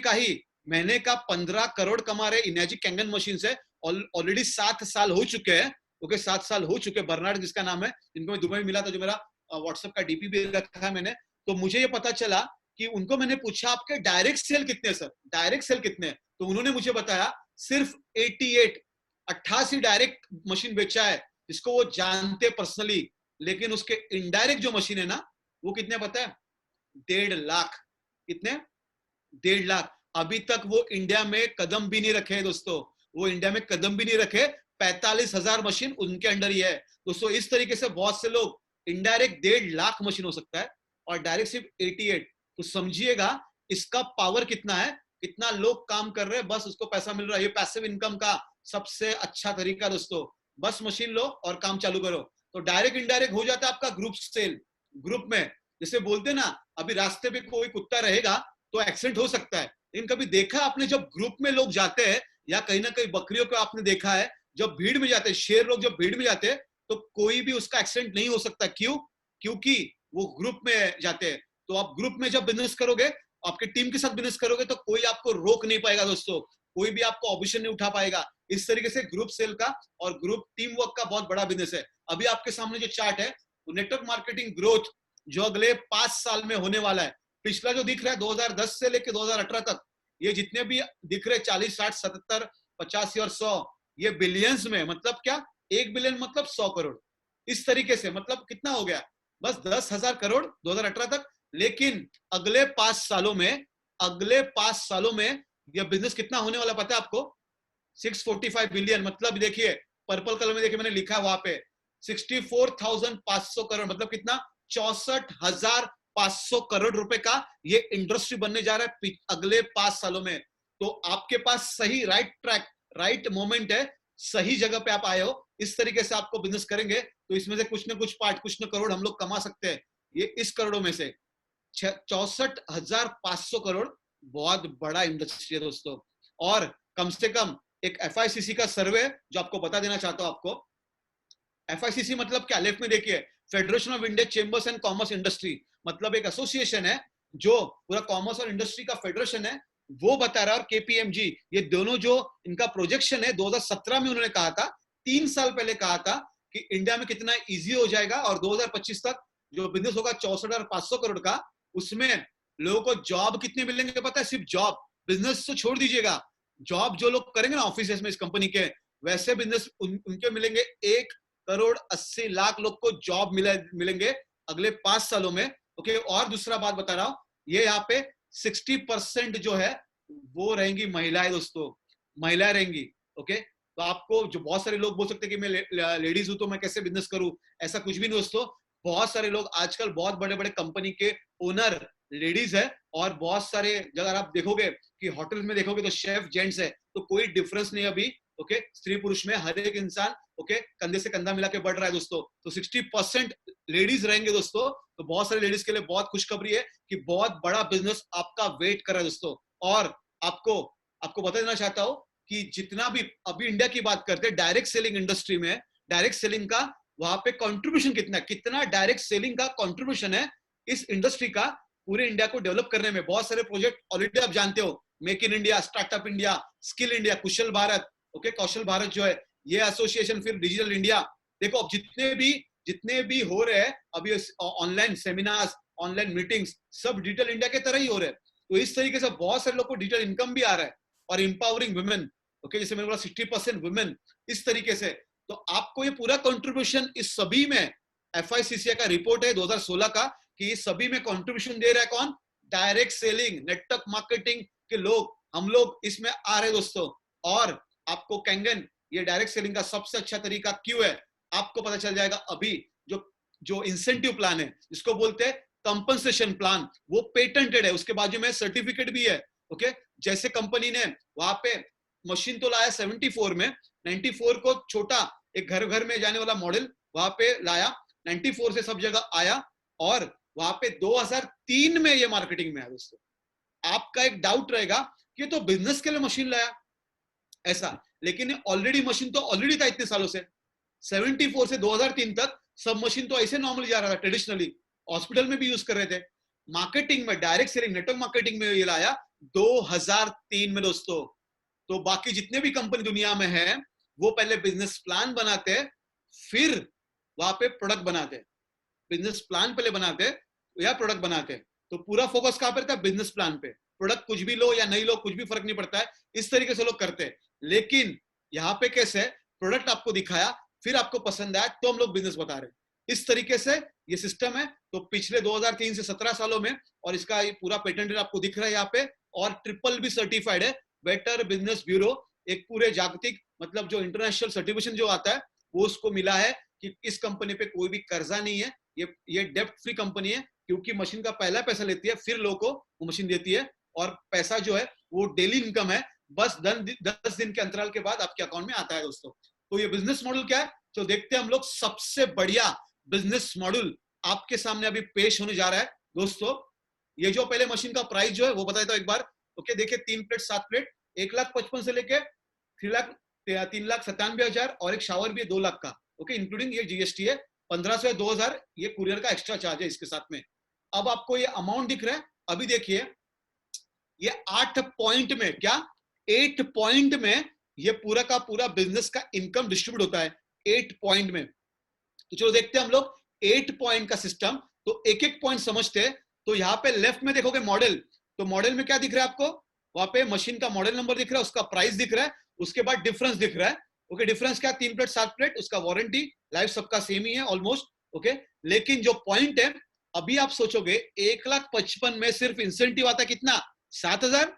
का 15 करोड़ कमा रहे इनैजिक कैंगन मशीन से। ऑलरेडी 7 साल हो चुके हैं। ओके, 7 साल हो चुके। बर्नार्ड जिसका नाम है, जिनको मैं दुबई में मिला था, जो मेरा व्हाट्सएप का डीपी भी रखा है मैंने, तो मुझे ये पता चला कि उनको मैंने पूछा आपके डायरेक्ट सेल कितने सर, डायरेक्ट सेल कितने? तो उन्होंने मुझे बताया सिर्फ 88 डायरेक्ट मशीन बेचा है, जिसको वो जानते पर्सनली। लेकिन उसके इनडायरेक्ट जो मशीन है ना, वो कितने पता है? 1.5 लाख। कितने? 1.5 लाख। अभी तक वो इंडिया में कदम भी नहीं रखे दोस्तों, वो इंडिया में कदम भी नहीं रखे। 45,000 मशीन उनके अंडर ही है दोस्तों। इस तरीके से बहुत से लोग, इनडायरेक्ट 1.5 लाख मशीन हो सकता है, और डायरेक्ट सिर्फ 88। तो समझिएगा इसका पावर कितना है, कितना लोग काम कर रहे हैं, बस उसको पैसा मिल रहा है। ये पैसिव इनकम का सबसे अच्छा तरीका दोस्तों, बस मशीन लो और काम चालू करो। तो डायरेक्ट इनडायरेक्ट हो जाता है आपका ग्रुप सेल। ग्रुप में जैसे बोलते ना, अभी रास्ते पे कोई कुत्ता रहेगा तो एक्सीडेंट हो सकता है, लेकिन कभी देखा आपने जब ग्रुप में लोग जाते हैं, या कहीं ना कहीं बकरियों को आपने देखा है, जब भीड़ में जाते हैं, शेर लोग जब भीड़ में जाते हैं, तो कोई भी उसका एक्सीडेंट नहीं हो सकता। क्यों? क्योंकि वो ग्रुप में जाते हैं। तो आप ग्रुप में जब बिजनेस करोगे, आपकी टीम के साथ बिजनेस करोगे, तो कोई आपको रोक नहीं पाएगा दोस्तों, कोई भी आपको ऑब्जेक्शन नहीं उठा पाएगा। इस तरीके से ग्रुप सेल का और ग्रुप टीम वर्क का बहुत बड़ा बिजनेस है। अभी आपके सामने जो चार्ट है, नेटवर्क मार्केटिंग ग्रोथ जो अगले 5 साल में होने वाला है, पिछला जो दिख रहा है 2010 से लेकर 2018 तक, ये जितने भी दिख रहे 40, 60, 77, 85 और 100, ये बिलियंस में, मतलब क्या? 1 बिलियन मतलब 100 करोड़। इस तरीके से मतलब कितना हो गया? बस 10,000 करोड़ 2018 तक। लेकिन अगले 5 सालों में यह बिजनेस कितना होने वाला पता है आपको? 645 बिलियन। मतलब देखिए, पर्पल कलर में देखिए मैंने लिखा है वहां पे 64,500 करोड़, मतलब कितना? 64,500 करोड़ रुपए का ये इंडस्ट्री बनने जा रहा है अगले 5 सालों में। तो आपके पास सही राइट ट्रैक, राइट मोमेंट है, सही जगह पे आप आए हो। इस तरीके से आपको बिजनेस करेंगे तो इसमें से कुछ ना कुछ पार्ट, कुछ ना करोड़ हम लोग कमा सकते हैं। ये इस करोड़ों में से 64,500 करोड़ बहुत बड़ा इंडस्ट्री है दोस्तों। और कम से कम एक FICC का सर्वे जो आपको बता देना चाहता हूं आपको। FICC मतलब क्या? लेफ्ट में देखिए, federation of India chambers and commerce industry, मतलब एक एसोसिएशन है जो पूरा कॉमर्स और इंडस्ट्री का फेडरेशन है। वो बता रहा है, और KPMG, ये दोनों जो इनका प्रोजेक्शन है, 2017 में उन्होंने कहा था, 3 साल पहले कहा था कि इंडिया में कितना इजी हो जाएगा, और 2025 तक जो बिजनेस होगा 64,500 करोड़ का, उसमें लोगों को जॉब कितने मिलेंगे पता है? सिर्फ जॉब, बिजनेस तो छोड़ दीजिएगा, जॉब जो लोग करेंगे ना ऑफिस में इस कंपनी के, वैसे बिजनेस उनके मिलेंगे 1,80,00,000 लोग को जॉब मिलेंगे अगले 5 सालों में। ओके, और दूसरा बात बता रहा हूं, ये यहाँ पे 60% जो है वो रहेंगी महिलाएं दोस्तों, महिलाएं रहेंगी। ओके, तो आपको जो बहुत सारे लोग बोल सकते हैं कि मैं लेडीज हूं तो मैं कैसे बिजनेस करूं, ऐसा कुछ भी नहीं दोस्तों। बहुत सारे लोग आजकल बहुत बड़े बड़े कंपनी के ओनर लेडीज है, और बहुत सारे अगर आप देखोगे कि होटल में देखोगे तो शेफ जेंट्स है, तो कोई डिफरेंस नहीं अभी, ओके, स्त्री पुरुष में हर एक इंसान ओके कंधे से कंधा मिला के बढ़ रहा है दोस्तों। तो 60% लेडीज रहेंगे दोस्तों, तो बहुत सारे लेडीज के लिए बहुत खुशखबरी है कि बहुत बड़ा बिजनेस आपका वेट कर रहा है दोस्तों। और आपको आपको बता देना चाहता हूं कि जितना भी अभी इंडिया की बात करते हैं डायरेक्ट सेलिंग इंडस्ट्री में, डायरेक्ट सेलिंग का वहां पे कंट्रीब्यूशन कितना डायरेक्ट सेलिंग का कंट्रीब्यूशन है इस इंडस्ट्री का पूरे इंडिया को डेवलप करने में। बहुत सारे प्रोजेक्ट ऑलरेडी आप जानते हो, make in India, startup India, skill India, कुशल भारत, ओके, कौशल भारत जो है ये एसोसिएशन, फिर डिजिटल इंडिया। देखो अब जितने भी हो रहे हैं अभी ऑनलाइन सेमिनार्स, ऑनलाइन मीटिंग्स, सब डिजिटल इंडिया के तरह ही हो रहे हैं। तो इस तरीके से बहुत सारे लोग को डिजिटल इनकम भी आ रहा है, और इंपावरिंग वुमेन, ओके, जैसे मैंने बोला 60% वुमेन, इस तरीके से। तो आपको ये पूरा कंट्रीब्यूशन इस सभी में, FICCI का रिपोर्ट है 2016 का, कि इस सभी में कंट्रीब्यूशन दे रहा है कौन? डायरेक्ट सेलिंग, नेटवर्क मार्केटिंग के लोग, हम लोग इसमें आ रहे दोस्तों। और आपको कैंगन ये डायरेक्ट सेलिंग का सबसे अच्छा तरीका क्यों है आपको पता चल जाएगा अभी। जो जो इंसेंटिव प्लान है जिसको बोलते हैं कंपनसेशन प्लान, वो पेटेंटेड है, उसके बाजू में सर्टिफिकेट भी है, ओके। जैसे कंपनी ने वहां पे मशीन तो लाया 74 में, 94 को छोटा एक घर घर में जाने वाला मॉडल वहां पे लाया, 94 से सब जगह आया, और वहां पे 2003 में ये मार्केटिंग में आया दोस्तों। आपका एक डाउट रहेगा कि तो बिजनेस के लिए मशीन लाया ऐसा, लेकिन ऑलरेडी मशीन तो ऑलरेडी था इतने सालों से। 74 से 2003 तक सब मशीन तो ऐसे नॉर्मली जा रहा था, ट्रेडिशनली हॉस्पिटल में भी यूज कर रहे थे। मार्केटिंग में, डायरेक्ट सेलिंग, नेटवर्क मार्केटिंग में ये लाया 2003 में दोस्तों। तो बाकी जितने भी कंपनी दुनिया में है वो पहले बिजनेस प्लान बनाते हैं, फिर वहां पे प्रोडक्ट बनाते हैं। बिजनेस प्लान पहले बनाते हैं या प्रोडक्ट बनाते हैं। तो पूरा फोकस कहां पर रहता है? बिजनेस प्लान पे। प्रोडक्ट कुछ भी लो या नहीं लो, कुछ भी फर्क नहीं पड़ता है, इस तरीके से लोग करते हैं। लेकिन यहाँ पे कैसे है, प्रोडक्ट आपको दिखाया, फिर आपको पसंद आया तो हम लोग बिजनेस बता रहे हैं। इस तरीके से ये सिस्टम है। तो पिछले 2003 से 17 सालों में, और इसका ये पूरा पेटेंट आपको दिख रहा है यहाँ पे, और ट्रिपल बी सर्टिफाइड है, बेटर बिजनेस ब्यूरो, एक पूरे जागतिक मतलब जो इंटरनेशनल सर्टिफिकेशन जो आता है वो उसको मिला है कि इस कंपनी पे कोई भी कर्जा नहीं है, ये डेब्ट फ्री कंपनी है, क्योंकि मशीन का पहला पैसा लेती है, फिर लोगों को वो मशीन देती है, और पैसा जो है वो डेली इनकम है, बस 10 दिन के अंतराल के बाद आपके अकाउंट में आता है दोस्तों। तो ये बिजनेस मॉडल क्या है, तो देखते हैं हम लोग। सबसे बढ़िया बिजनेस मॉडल आपके सामने अभी पेश होने जा रहा है दोस्तों। ये जो पहले मशीन का प्राइस जो है वो बता देता हूं एक बार, ओके। देखिए 3 प्लेट 7 प्लेट 1,55,000 से लेके 3,97,000, और एक शावर भी है 2 लाख का, ओके, इंक्लूडिंग ये जीएसटी है। 1,500 या 2,000 ये कुरियर का एक्स्ट्रा चार्ज है इसके साथ में। अब आपको ये अमाउंट दिख रहा है, अभी देखिए ये 8 पॉइंट में, क्या 8 पॉइंट में ये पूरा का पूरा बिजनेस का इनकम डिस्ट्रीब्यूट होता है 8 पॉइंट में। तो चलो देखते हैं हम लोग 8 पॉइंट का सिस्टम। तो एक एक पॉइंट समझते हैं। तो यहाँ पे लेफ्ट में देखोगे मॉडल, तो मॉडल में क्या दिख रहा है आपको, वहां पे मशीन का मॉडल नंबर दिख रहा है, उसका प्राइस दिख रहा है, उसके बाद डिफरेंस दिख रहा है, ओके। डिफरेंस क्या, 3 प्लेट 7 प्लेट, उसका वारंटी लाइफ सबका सेम ही है ऑलमोस्ट, ओके। लेकिन जो पॉइंट है, अभी आप सोचोगे 1,55,000 में सिर्फ इंसेंटिव आता है कितना, 7,000?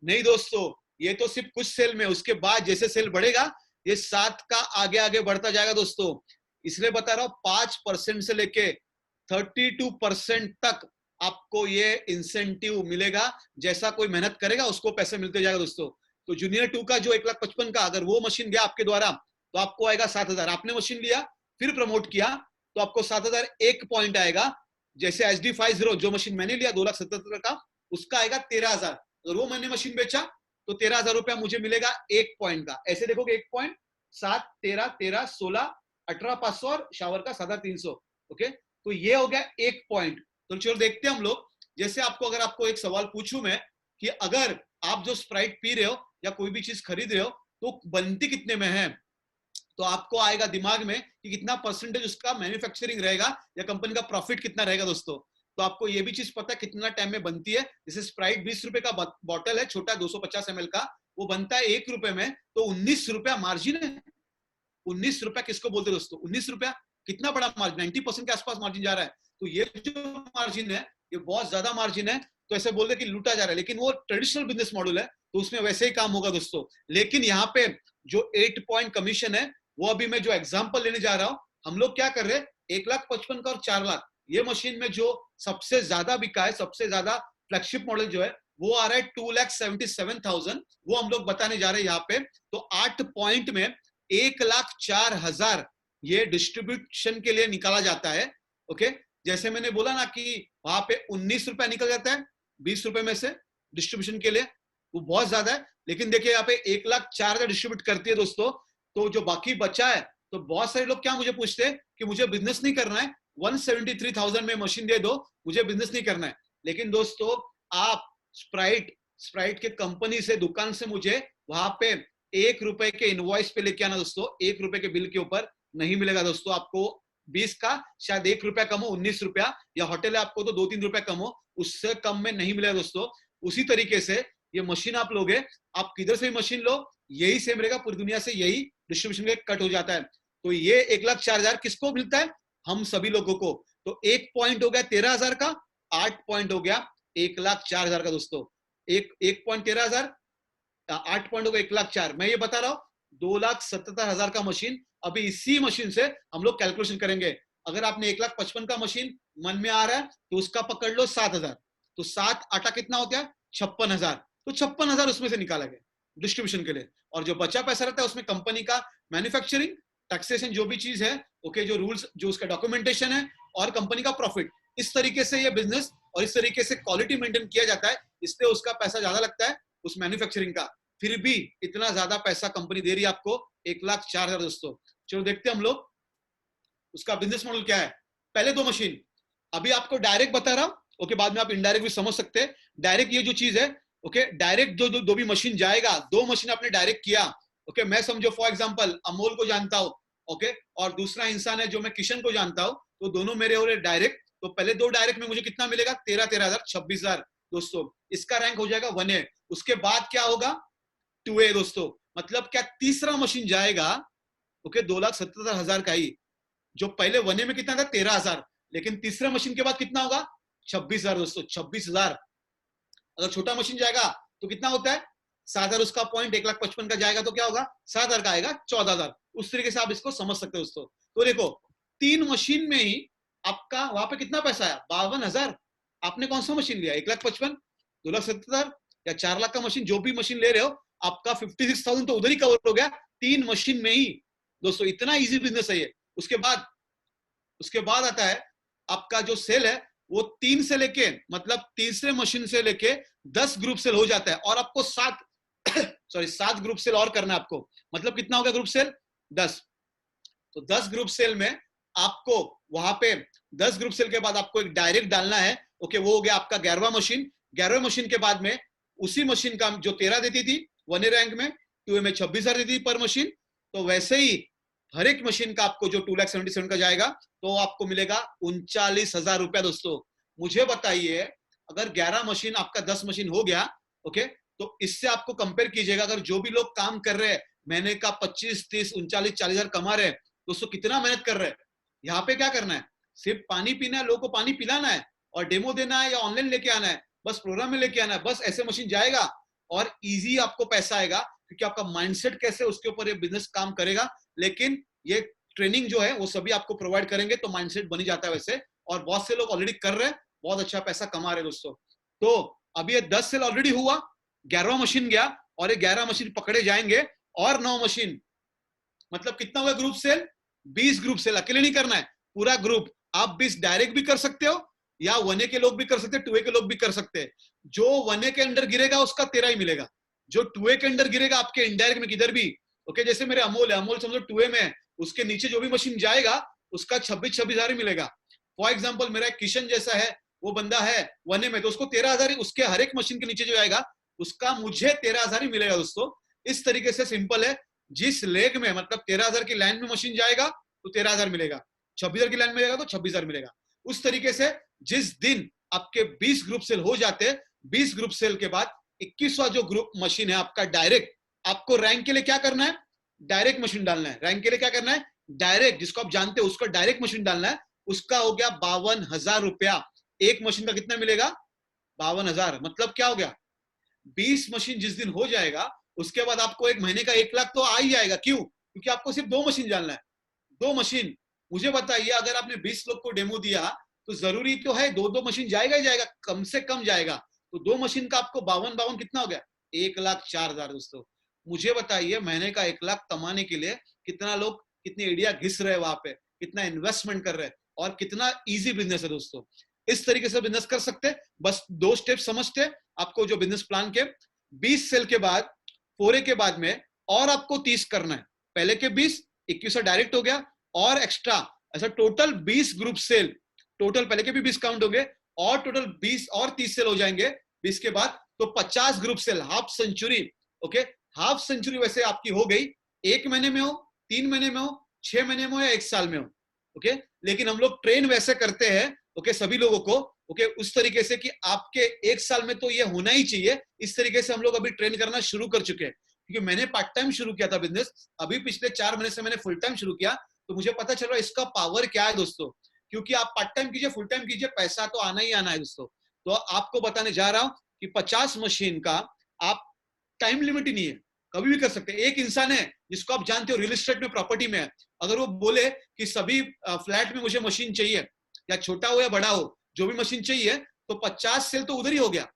नहीं दोस्तों, ये तो सिर्फ कुछ सेल में, उसके बाद जैसे सेल बढ़ेगा ये 7 का आगे आगे बढ़ता जाएगा दोस्तों। इसलिए बता रहा हूं 5% से लेके 32% तक आपको ये इंसेंटिव मिलेगा। जैसा कोई मेहनत करेगा उसको पैसे मिलते जाएगा दोस्तों। तो जूनियर 2 का जो 1,55,000 का, अगर वो मशीन गया आपके द्वारा तो आपको आएगा 7,000। आपने मशीन लिया फिर प्रमोट किया तो आपको 7,000 एक पॉइंट आएगा। जैसे HD50 जो मशीन मैंने लिया 2,77,000 का, उसका आएगा 13,000। अगर वो मैंने मशीन बेचा तो 13,000 रुपया मुझे मिलेगा एक पॉइंट का। ऐसे देखोगे 1 पॉइंट 7, 13, 13, 16, 18,500 और शावर का 350, ओके। तो ये हो गया एक पॉइंट। तो चलो देखते हैं हम लोग। जैसे अगर आपको एक सवाल पूछूं मैं कि अगर आप जो स्प्राइट पी रहे हो या कोई भी चीज खरीद रहे हो तो बनती कितने में है, तो आपको आएगा दिमाग में कि कितना परसेंटेज उसका मैन्युफैक्चरिंग रहेगा या कंपनी का प्रॉफिट कितना रहेगा दोस्तों। तो आपको ये भी चीज पता है कितना टाइम में बनती है। जैसे स्प्राइट 20 रुपए का बॉटल है, छोटा 250 ml का, वो बनता है 1 रुपए में, तो 19 रुपया मार्जिन है। 19 रुपया किसको बोलते हैं दोस्तों? 19 रुपया कितना बड़ा मार्जिन, 90% के आसपास मार्जिन जा रहा है। तो ये जो मार्जिन है ये बहुत ज्यादा मार्जिन है। तो ऐसे बोलते कि लूटा जा रहा है, लेकिन वो ट्रेडिशनल बिजनेस मॉडल है। तो उसमें वैसे ही काम होगा दोस्तों। लेकिन यहाँ पे जो 8 पॉइंट कमीशन है वो अभी मैं जो एग्जांपल लेने जा रहा हूँ, हम लोग क्या कर रहे हैं 1,55,000 का और 4 लाख, ये मशीन में जो सबसे ज्यादा बिका है, सबसे ज्यादा फ्लैगशिप मॉडल जो है वो आ रहा है 2,77,000, वो हम लोग बताने जा रहे हैं यहाँ पे। तो 8 पॉइंट में 1,04,000 ये डिस्ट्रीब्यूशन के लिए निकाला जाता है। ओके, जैसे मैंने बोला ना कि वहां पे 19 रुपया निकल जाता है 20 रुपए में से डिस्ट्रीब्यूशन के लिए, वो बहुत ज्यादा है। लेकिन देखिए यहाँ पे 1,04,000 डिस्ट्रीब्यूट करती है दोस्तों, तो जो बाकी बचा है, तो बहुत सारे लोग क्या मुझे पूछते हैं कि मुझे बिजनेस नहीं करना है, 173,000 में मशीन दे दो, मुझे बिजनेस नहीं करना है। लेकिन दोस्तों आप स्प्राइट के कंपनी से, दुकान से मुझे वहां पे 1 रुपए के इनवॉइस पे लेके आना दोस्तों, 1 रुपए के बिल के ऊपर नहीं मिलेगा दोस्तों आपको 20 का, शायद 1 रुपया कम हो 19 रुपया, या होटल है आपको तो 2-3 रुपया कम हो, उससे कम में नहीं मिलेगा दोस्तों। उसी तरीके से ये मशीन आप लोगे, आप किधर से भी मशीन लो यही सेम रहेगा, पूरी दुनिया से यही डिस्ट्रीब्यूशन के कट हो जाता है। तो ये 1,04,000 किसको मिलता है, हम सभी लोगों को। तो 1 पॉइंट हो गया 13,000 का, 8 पॉइंट हो गया 1,04,000 का दोस्तों। एक पॉइंट 13,000, 8 पॉइंट हो गया 1,04,000। मैं ये बता रहा हूँ 2,77,000 का मशीन, अभी इसी मशीन से हम लोग कैलकुलेशन करेंगे। अगर आपने 1,55,000 का मशीन मन में आ रहा है तो उसका पकड़ लो 7,000, तो 7 8 कितना होता है 56,000, तो 56,000 उसमें से निकाला गया डिस्ट्रीब्यूशन के लिए। और जो बचा पैसा रहता है उसमें कंपनी का मैन्युफैक्चरिंग, टैक्सेशन जो भी चीज है, ओके, जो रूल्स, जो उसका डॉक्यूमेंटेशन है, और कंपनी का प्रॉफिट, इस तरीके से ये बिजनेस और इस तरीके से क्वालिटी मेंटेन किया जाता है, इसलिए उसका पैसा ज्यादा लगता है उस मैन्युफैक्चरिंग का। फिर भी इतना ज्यादा पैसा कंपनी दे रही है आपको 1,04,000 दोस्तों। चलो देखते हैं हम लोग उसका बिजनेस मॉडल क्या है। पहले 2 मशीन अभी आपको डायरेक्ट बता रहा हूं, ओके, बाद में आप इनडायरेक्ट भी समझ सकते हैं। डायरेक्ट ये जो चीज है, ओके, डायरेक्ट जो भी मशीन जाएगा, 2 मशीन आपने डायरेक्ट किया, ओके, मैं समझो फॉर एग्जांपल अमोल को जानता हूं, ओके, और दूसरा इंसान है जो मैं किशन को जानता हूं, तो दोनों मेरे हो रहे डायरेक्ट। तो पहले 2 डायरेक्ट में मुझे कितना मिलेगा 13,000, 26,000 दोस्तों, इसका रैंक हो जाएगा 1A। उसके बाद क्या होगा 2A दोस्तों, मतलब क्या तीसरा मशीन जाएगा, ओके, 2,77,000 का ही, जो पहले 1A में कितना था 13,000, लेकिन तीसरा मशीन के बाद कितना होगा 26,000 दोस्तों, 26,000। अगर छोटा मशीन जाएगा तो कितना होता है 7,000, उसका पॉइंट 1,55,000 का जाएगा तो क्या होगा 7,000 का आएगा 14,000। उस तरीके से आप इसको समझ सकते हो दोस्तों। तो देखो 3 मशीन में ही आपका वहां पे कितना पैसा आया 52,000। आपने कौन सा मशीन लिया 1,55,000, 2,70,000 या 4 लाख का मशीन, जो भी मशीन ले रहे हो, आपका 56,000 तो उधर ही कवर हो गया 3 मशीन में ही दोस्तों। इतना इजी बिजनेस है ये। उसके बाद आता है आपका जो सेल है, वो 3 से लेके, मतलब तीसरे मशीन से लेके 10 ग्रुप सेल हो जाता है, और आपको 7 ग्रुप सेल और करना है आपको। मतलब कितना हो गया ग्रुप सेल 10। तो 10 ग्रुप सेल में आपको वहां पे 10 ग्रुप सेल के बाद आपको एक डायरेक्ट डालना है, ओके, वो हो गया आपका 11वां मशीन। 11वें मशीन के बाद में उसी मशीन का जो 13 देती थी 1A रैंक में, 2A में 26,000 देती थी पर मशीन, तो वैसे ही हर एक मशीन का आपको जो 2,77,000 का जाएगा तो आपको मिलेगा 39,000 रुपया दोस्तों। मुझे बताइए अगर 11 मशीन आपका 10 मशीन हो गया, ओके, तो इससे आपको कंपेयर कीजिएगा, अगर जो भी लोग काम कर रहे हैं महीने का 25, 30, 39, 40,000 कमा रहे हैं दोस्तों, कितना मेहनत कर रहे हैं। यहाँ पे क्या करना है, सिर्फ पानी पीना है, लोगों को पानी पिलाना है और डेमो देना है या ऑनलाइन लेके आना है, बस प्रोग्राम में लेके आना है, बस ऐसे मशीन जाएगा और इजी आपको पैसा आएगा, क्योंकि आपका माइंडसेट कैसे उसके ऊपर ये बिजनेस काम करेगा। लेकिन ये ट्रेनिंग जो है वो सभी आपको प्रोवाइड करेंगे, तो माइंडसेट बनी जाता है वैसे, और बहुत से लोग ऑलरेडी कर रहे हैं, बहुत अच्छा पैसा कमा रहे हैं दोस्तों। तो अभी ये 10 सेल ऑलरेडी हुआ, 11वां मशीन गया, और ये 11 मशीन पकड़े जाएंगे, और 9 मशीन, मतलब कितना हुआ ग्रुप सेल 20 ग्रुप सेल। अकेले नहीं करना है, पूरा ग्रुप। आप 20 डायरेक्ट भी कर सकते हो, या 1A के लोग भी कर सकते हैं, 2A के लोग भी कर सकते हैं। जो 1A के अंडर गिरेगा उसका 13 ही मिलेगा, जो 2A के अंडर गिरेगा आपके इनडायरेक्ट में किधर भी, ओके, जैसे मेरे अमोल है, अमोल समझो 2A में है, उसके नीचे जो भी मशीन जाएगा उसका 26,000 ही मिलेगा। फॉर एग्जाम्पल मेरा किशन जैसा है, वो बंदा है 1A में, तो उसको 13,000 ही, उसके हर एक मशीन के नीचे जो आएगा उसका मुझे 13,000 ही मिलेगा दोस्तों। इस तरीके से सिंपल है, जिस लेग में मतलब 13,000 की लाइन में मशीन जाएगा तो 13,000 मिलेगा, 26,000 की लाइन में जाएगा तो 26,000 मिलेगा। उस तरीके से जिस दिन आपके 20 ग्रुप सेल हो जाते हैं, 20 ग्रुप सेल के बाद 21वां जो ग्रुप मशीन है आपका डायरेक्ट, आपको रैंक के लिए क्या करना है, डायरेक्ट मशीन डालना है। रैंक के लिए क्या करना है, डायरेक्ट, जिसको आप जानते हो उसका डायरेक्ट मशीन डालना है। उसका हो गया 52,000 रुपया। एक मशीन का कितना मिलेगा 52,000, मतलब क्या हो गया 20 मशीन जिस दिन हो जाएगा, उसके बाद आपको एक महीने का 1 लाख तो आ ही जाएगा। क्यों? क्योंकि आपको सिर्फ 2 मशीन डालना है। 2 मशीन। मुझे बताइए, अगर आपने 20 लोग को डेमो दिया तो जरूरी तो है 2-2 मशीन जाएगा ही जाएगा, कम से कम जाएगा। तो 2 मशीन का आपको 52 कितना हो गया? 1,04,000 दोस्तों। मुझे बताइए, महीने का 1 लाख कमाने के लिए कितना लोग, कितनी आइडिया घिस रहे हैं वहां पे, कितना इन्वेस्टमेंट कर रहे हैं, और कितना इजी बिजनेस है दोस्तों। इस तरीके से बिजनेस कर सकते। बस 2 स्टेप समझते आपको जो बिजनेस प्लान के। 20 सेल के बाद, 4A के बाद में और आपको 30 करना है। पहले के 20, 21 डायरेक्ट हो गया, और एक्स्ट्रा ऐसा टोटल 20 ग्रुप सेल। टोटल पहले के भी 20 काउंट होंगे, और टोटल 20 और 30 सेल हो जाएंगे 20 के बाद, तो 50 group sale, half century. Okay, half century वैसे आपकी हो गई, 1 महीने में हो, 3 महीने में हो, 6 महीने में हो, या 1 साल में हो। ओके, लेकिन हम लोग ट्रेन वैसे करते हैं, ओके, सभी लोगों को, ओके, उस तरीके से कि आपके 1 साल में तो ये होना ही चाहिए। इस तरीके से हम लोग अभी ट्रेन करना शुरू कर चुके हैं, क्योंकि मैंने पार्ट टाइम शुरू किया था बिजनेस, अभी पिछले 4 महीने से मैंने फुल टाइम शुरू किया, तो मुझे पता चल रहा है इसका पावर क्या है दोस्तों। क्योंकि आप पार्ट टाइम कीजिए, फुल टाइम कीजिए, पैसा तो आना ही आना है दोस्तों। तो आपको बताने जा रहा हूं कि 50 मशीन का आप टाइम लिमिट ही नहीं है, कभी भी कर सकते हैं। एक इंसान है जिसको आप जानते हो रियल एस्टेट में, प्रॉपर्टी में है, अगर वो बोले कि सभी फ्लैट में मुझे मशीन चाहिए, या छोटा हो या बड़ा हो, जो भी मशीन चाहिए, तो 50 सेल तो उधर ही हो गया,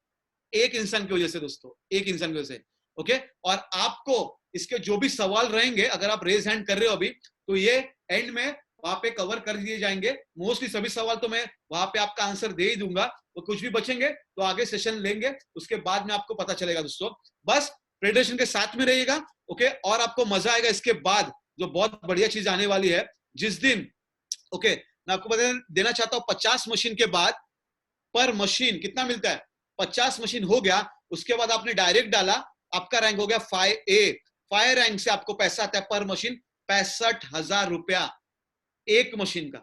एक इंसान की वजह से दोस्तों, एक इंसान की वजह से। ओके, और आपको इसके जो भी सवाल रहेंगे, अगर आप रेज हैंड कर रहे हो अभी, तो ये एंड में वहां पे कवर कर दिए जाएंगे। मोस्टली सभी सवाल तो मैं वहां पे आपका आंसर दे ही दूंगा, तो कुछ भी बचेंगे तो आगे सेशन लेंगे, उसके बाद में आपको पता चलेगा दोस्तों। बस प्रेडिक्शन के साथ में रहिएगा, ओके, और आपको मजा आएगा। इसके बाद जो बहुत बढ़िया चीज आने वाली है, जिस दिन, ओके, मैं आपको बता देना चाहता हूं, 50 मशीन के बाद पर मशीन कितना मिलता है? 50 मशीन हो गया, उसके बाद आपने डायरेक्ट डाला, आपका रैंक हो गया 5A। 5 रैंक से आपको पैसा आता है पर मशीन 65,000 रुपया एक मशीन का।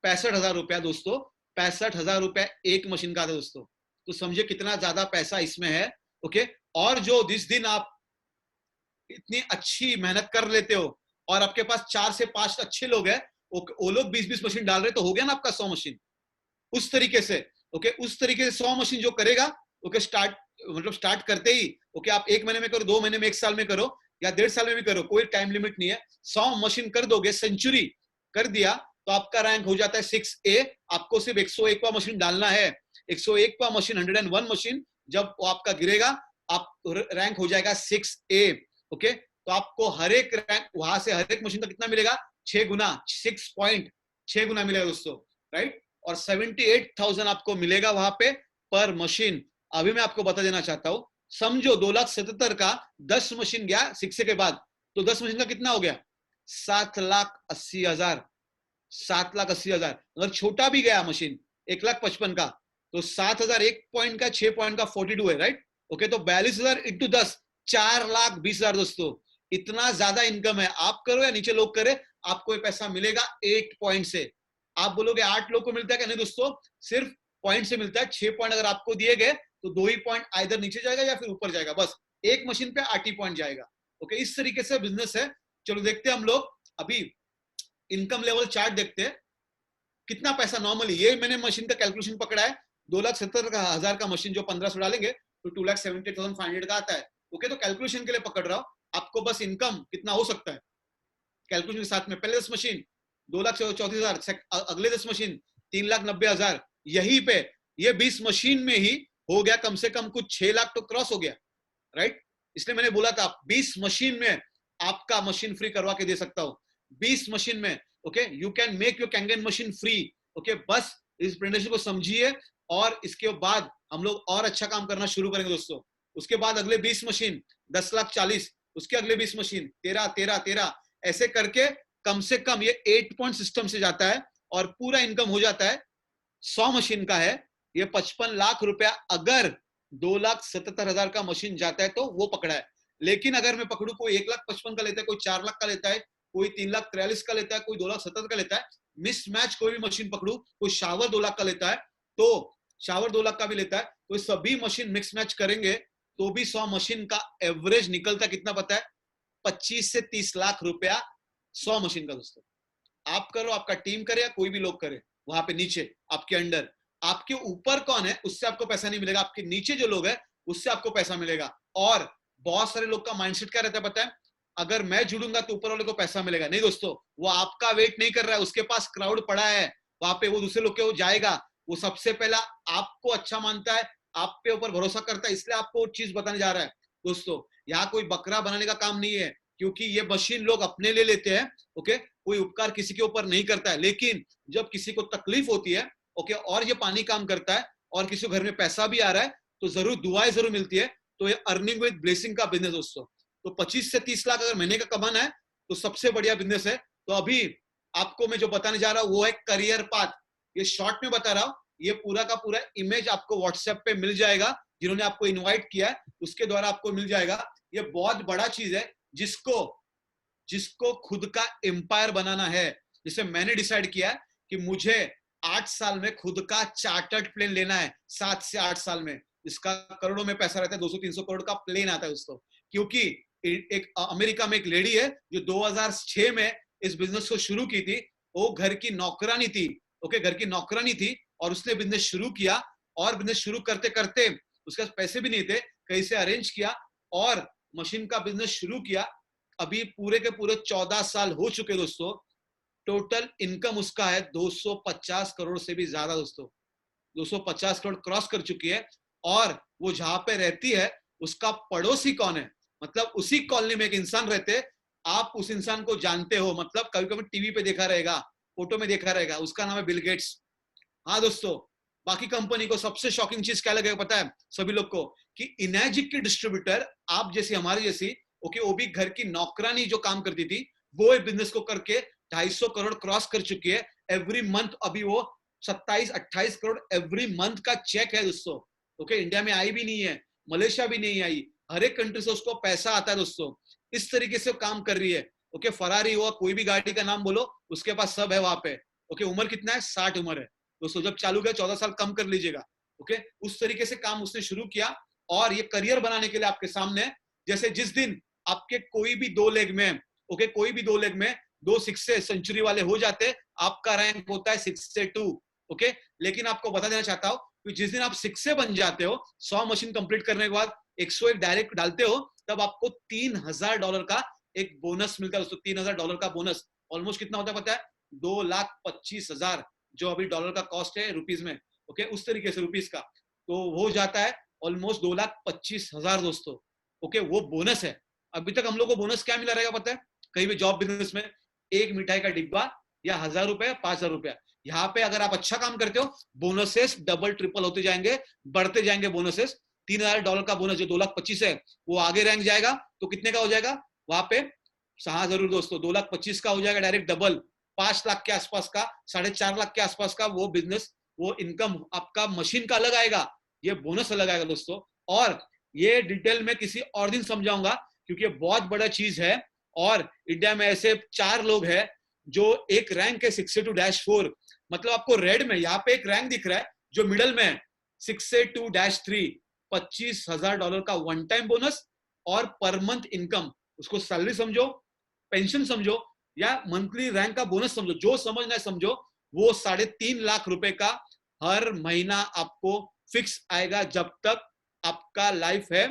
65,000 रुपया दोस्तों, 65,000 रुपया एक मशीन का था दोस्तों। तो समझे कितना ज्यादा पैसा इसमें है। ओके, और जो जिस दिन आप इतनी अच्छी मेहनत कर लेते हो, और आपके पास 4 से 5 अच्छे लोग हैं, वो लोग 20-20 मशीन डाल रहे, तो हो गया ना आपका 100 मशीन। उस तरीके से, ओके, उस तरीके से 100 मशीन जो करेगा, ओके, स्टार्ट, मतलब स्टार्ट करते ही, ओके, आप 1 महीने में करो, 2 महीने में, 1 साल में करो, या 1.5 साल में भी करो, कोई टाइम लिमिट नहीं है। 100 मशीन कर दोगे, सेंचुरी कर दिया, तो आपका रैंक हो जाता है 6A। आपको सिर्फ 101वां मशीन डालना है, 101वां मशीन, 101 मशीन जब वो आपका गिरेगा, आप रैंक हो जाएगा 6A। ओके, तो आपको हर एक रैंक, वहां से हर एक मशीन का कितना मिलेगा? 6 गुना, 6.6 गुना मिलेगा दोस्तों, राइट। और 78,000 आपको मिलेगा वहां पे पर मशीन। अभी मैं आपको बता देना चाहता हूं, समझो 2,77,000 का 10 मशीन गया 6 के बाद, तो 10 मशीन का कितना हो गया? 7,80,000। 7,80,000। अगर छोटा भी गया मशीन 1,55,000 का, तो 7,000 1 पॉइंट का, 6 पॉइंट का 42 है, राइट। ओके, तो 42,000 इंटू 10, 4,20,000 दोस्तों। इतना ज्यादा इनकम है, आप करो या नीचे लोग करे, आपको ये पैसा मिलेगा 8 पॉइंट से। आप बोलोगे 8 लोग को मिलता है क्या? नहीं दोस्तों, सिर्फ पॉइंट से मिलता है। 6 पॉइंट अगर आपको दिए गए, तो 2 ही पॉइंट आइदर नीचे जाएगा या फिर ऊपर जाएगा, बस एक मशीन पे 8 ही पॉइंट जाएगा। ओके, इस तरीके से बिजनेस है। चलो देखते हैं हम लोग अभी इनकम लेवल चार्ट देखते हैं, कितना पैसा नॉर्मली, ये मैंने मशीन का कैलकुलेशन पकड़ा है, 2,70,000 का मशीन जो 1500 डालेंगे तो 2,70,500 का आता है। ओके, तो कैलकुलेशन के लिए पकड़ रहा हूं, आपको बस इनकम कितना हो सकता है कैलकुलेशन के साथ में। पहले 10 मशीन 2,34,000, अगले 10 मशीन 3,90,000, यहीं पे ये 20 मशीन में ही हो गया कम से कम कुछ 6 लाख तो क्रॉस हो गया, राइट। इसलिए मैंने बोला था 20 मशीन में आपका मशीन फ्री करवा के दे सकता हूं, 20 मशीन में। Okay, you can make your Kangen machine free. Okay, बस इस प्रेजेंटेशन को समझिए, और इसके बाद हम लोग और अच्छा काम करना शुरू करेंगे दोस्तों। उसके बाद अगले 20 मशीन 10,40,000, उसके अगले 20 मशीन 13,13,13, ऐसे करके कम से कम ये 8 पॉइंट सिस्टम से जाता है, और पूरा इनकम हो जाता है 100 मशीन का है ये 55 लाख रुपया। अगर 2,77,000 का मशीन जाता है तो वो पकड़ा है। लेकिन अगर मैं पकड़ू, कोई 1,55,000 का लेता है, कोई 4 लाख का लेता है, कोई 3,43,000 का लेता है, कोई 2,70,000 का लेता है, मिसमैच कोई भी मशीन पकड़ू, कोई शावर 2 लाख का लेता है, तो शावर 2 लाख का भी लेता है, तो सभी मशीन मिक्स मैच करेंगे तो भी 100 मशीन का एवरेज निकलता कितना पता है? 25 से 30 लाख रुपया 100 मशीन का दोस्तों। आप करो, आपका टीम करे, या कोई भी लोग करे, वहां पे नीचे आपके अंडर, आपके ऊपर कौन है उससे आपको पैसा नहीं मिलेगा, आपके नीचे जो लोग हैं उससे आपको पैसा मिलेगा। और बहुत सारे लोग का माइंडसेट क्या रहता है पता है, अगर मैं जुड़ूंगा तो ऊपर वाले को पैसा मिलेगा। नहीं दोस्तों, वो आपका वेट नहीं कर रहा है, उसके पास क्राउड पड़ा है वहां पे, वो दूसरे लोग के वो जाएगा। वो सबसे पहला आपको अच्छा मानता है, आप पे ऊपर भरोसा करता है, इसलिए आपको चीज बताने जा रहा है। दोस्तों, यहाँ कोई बकरा बनाने का काम नहीं है, क्योंकि ये मशीन लोग अपने लिए लेते हैं। ओके, कोई उपकार किसी के ऊपर नहीं करता है, लेकिन जब किसी को तकलीफ होती है, ओके, और ये पानी काम करता है और किसी को घर में पैसा भी आ रहा है, तो जरूर दुआएं जरूर मिलती है। तो ये अर्निंग विद ब्लेसिंग का बिजनेस दोस्तों। तो 25 से 30 लाख अगर महीने का कमाना है तो सबसे बढ़िया बिजनेस है। तो अभी आपको मैं जो बताने जा रहा हूं वो है करियर पाथ। ये शॉर्ट में बता रहा हूं, ये पूरा का पूरा इमेज आपको व्हाट्सएप पे मिल जाएगा, जिन्होंने आपको इनवाइट किया है उसके द्वारा आपको मिल जाएगा। ये बहुत बड़ा चीज है, जिसको जिसको खुद का एम्पायर बनाना है। जिसे मैंने डिसाइड किया कि मुझे 8 साल में खुद का चार्टर्ड प्लेन लेना है, 7 से 8 साल में। इसका करोड़ों में पैसा रहता है, 200-300 करोड़ का प्लेन आता है दोस्तों। क्योंकि एक अमेरिका में एक लेडी है जो 2006 में इस बिजनेस को शुरू की थी। वो घर की नौकरानी थी, ओके, घर की नौकरानी थी, और उसने बिजनेस शुरू किया। और बिजनेस शुरू करते करते उसके पास पैसे भी नहीं थे, कहीं से अरेंज किया और मशीन का बिजनेस शुरू किया। अभी पूरे के पूरे 14 साल हो चुके दोस्तों। टोटल इनकम उसका है 250 करोड़ से भी ज्यादा दोस्तों, 250 करोड़ क्रॉस कर चुकी है। और वो जहां पे रहती है उसका पड़ोसी कौन है, मतलब उसी कॉलोनी में एक इंसान रहते, आप उस इंसान को जानते हो, मतलब कभी कभी टीवी पे देखा रहेगा, फोटो में देखा रहेगा, उसका नाम है बिल गेट्स। हाँ दोस्तों, बाकी कंपनी को सबसे शॉकिंग चीज क्या लगेगा पता है सभी लोग को, कि इनैजिक की डिस्ट्रीब्यूटर आप जैसी हमारी जैसी, ओके, वो भी घर की नौकरानी जो काम करती थी, वो बिजनेस को करके 250 करोड़ क्रॉस कर चुकी है एवरी मंथ। अभी वो 27-28 करोड़ एवरी मंथ का चेक है दोस्तों। ओके, इंडिया में आई भी नहीं है, मलेशिया भी नहीं आई, हर एक कंट्री से उसको पैसा आता है दोस्तों। इस तरीके से काम कर रही है। ओके, फरारी हुआ, कोई भी गाड़ी का नाम बोलो उसके पास सब है वहां पे। ओके, उम्र कितना है, 60 उम्र है दोस्तों। जब चालू किया 14 साल कम कर लीजिएगा। ओके, उस तरीके से काम उसने शुरू किया। और ये करियर बनाने के लिए आपके सामने, जैसे जिस दिन आपके कोई भी 2 लेग में, ओके, कोई भी 2 लेग में 2 6 से सेंचुरी वाले हो जाते, आपका रैंक होता है 6 से 2। ओके, लेकिन आपको बता देना चाहता हूं कि जिस दिन आप 6 से बन जाते हो, 100 मशीन कंप्लीट करने के बाद 101 डायरेक्ट डालते हो, तब आपको $3000 का एक बोनस मिलता है दोस्तों। $3000 का बोनस ऑलमोस्ट कितना होता है पता है, 2,25,000, जो अभी डॉलर का कॉस्ट है रुपीज में। ओके, उस तरीके से रुपीज का तो हो जाता है ऑलमोस्ट 2,25,000 दोस्तों। ओके, वो बोनस है। अभी तक हम लोग को बोनस क्या मिला रहेगा पता है, कहीं भी जॉब बिजनेस में, एक मिठाई का डिब्बा या 1,000 रुपया, 5,000 रुपया। यहाँ पे अगर आप अच्छा काम करते हो, बोनसेस डबल ट्रिपल होते जाएंगे, बढ़ते जाएंगे बोनसेस। $3,000 का बोनस जो 2,25,000 है, वो आगे रैंक जाएगा तो कितने का हो जाएगा वहां पे, हाँ जरूर दोस्तों, 2,25,000 का हो जाएगा डायरेक्ट डबल। 5 लाख के आसपास का, 4.5 लाख के आसपास का वो बिजनेस, वो इनकम आपका मशीन का अलग आएगा, ये बोनस अलग आएगा दोस्तों। और ये डिटेल में किसी और दिन समझाऊंगा, क्योंकि ये बहुत बड़ा चीज है। और इंडिया में ऐसे 4 लोग हैं जो एक रैंक है 6A2-4, मतलब आपको रेड में यहाँ पे एक रैंक दिख रहा है जो मिडल में है, 6A2-3, $25,000 का वन टाइम बोनस और पर मंथ इनकम। उसको सैलरी समझो, पेंशन समझो, या मंथली रैंक का बोनस समझो, जो समझना है समझो। वो 3.5 लाख रुपए का हर महीना आपको फिक्स आएगा जब तक आपका लाइफ है।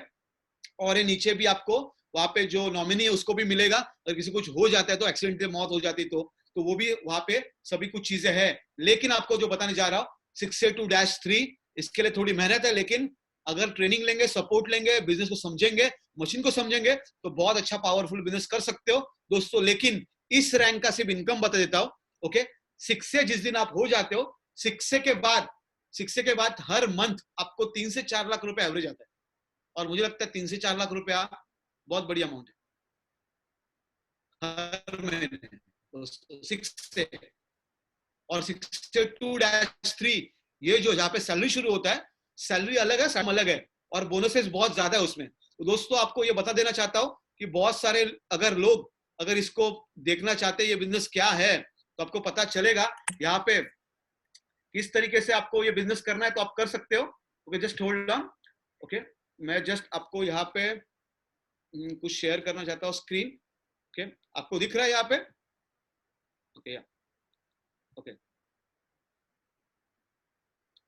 और ये नीचे भी आपको वहां पे जो नॉमिनी है उसको भी मिलेगा, अगर किसी कुछ हो जाता है तो, एक्सीडेंट में मौत हो जाती तो वो भी वहां पे सभी कुछ चीजें हैं। लेकिन आपको जो बताने जा रहा हूं 6A2-3, इसके लिए थोड़ी मेहनत है, लेकिन अगर ट्रेनिंग लेंगे, सपोर्ट लेंगे, बिजनेस को समझेंगे, मशीन को समझेंगे, तो बहुत अच्छा पावरफुल बिजनेस कर सकते हो दोस्तों। लेकिन इस रैंक का सिर्फ इनकम बता देता हूं। ओके, 6 जिस दिन आप हो जाते हो, 6 के बाद हर मंथ आपको 3 से 4 लाख रुपए एवरेज आता है। और मुझे लगता है 3 से 4 लाख रुपया बहुत बड़ी अमाउंट है हर महीने दोस्तों, 6 से। और 6A2-3, ये जो जहाँ पे सैलरी शुरू होता है, सैलरी अलग है, सैम अलग है, और बोनसेस बहुत ज्यादा है उसमें। तो दोस्तों आपको ये बता देना चाहता हूँ कि बहुत सारे अगर लोग अगर इसको देखना चाहते हैं ये बिजनेस क्या है, तो आपको पता चलेगा यहाँ पे किस तरीके से आपको ये बिजनेस करना है, तो आप कर सकते हो। Okay, just hold on. Okay, मैं जस्ट आपको यहाँ पे कुछ शेयर करना चाहता हूँ स्क्रीन। ओके, आपको दिख रहा है यहाँ पे? ओके, ओके,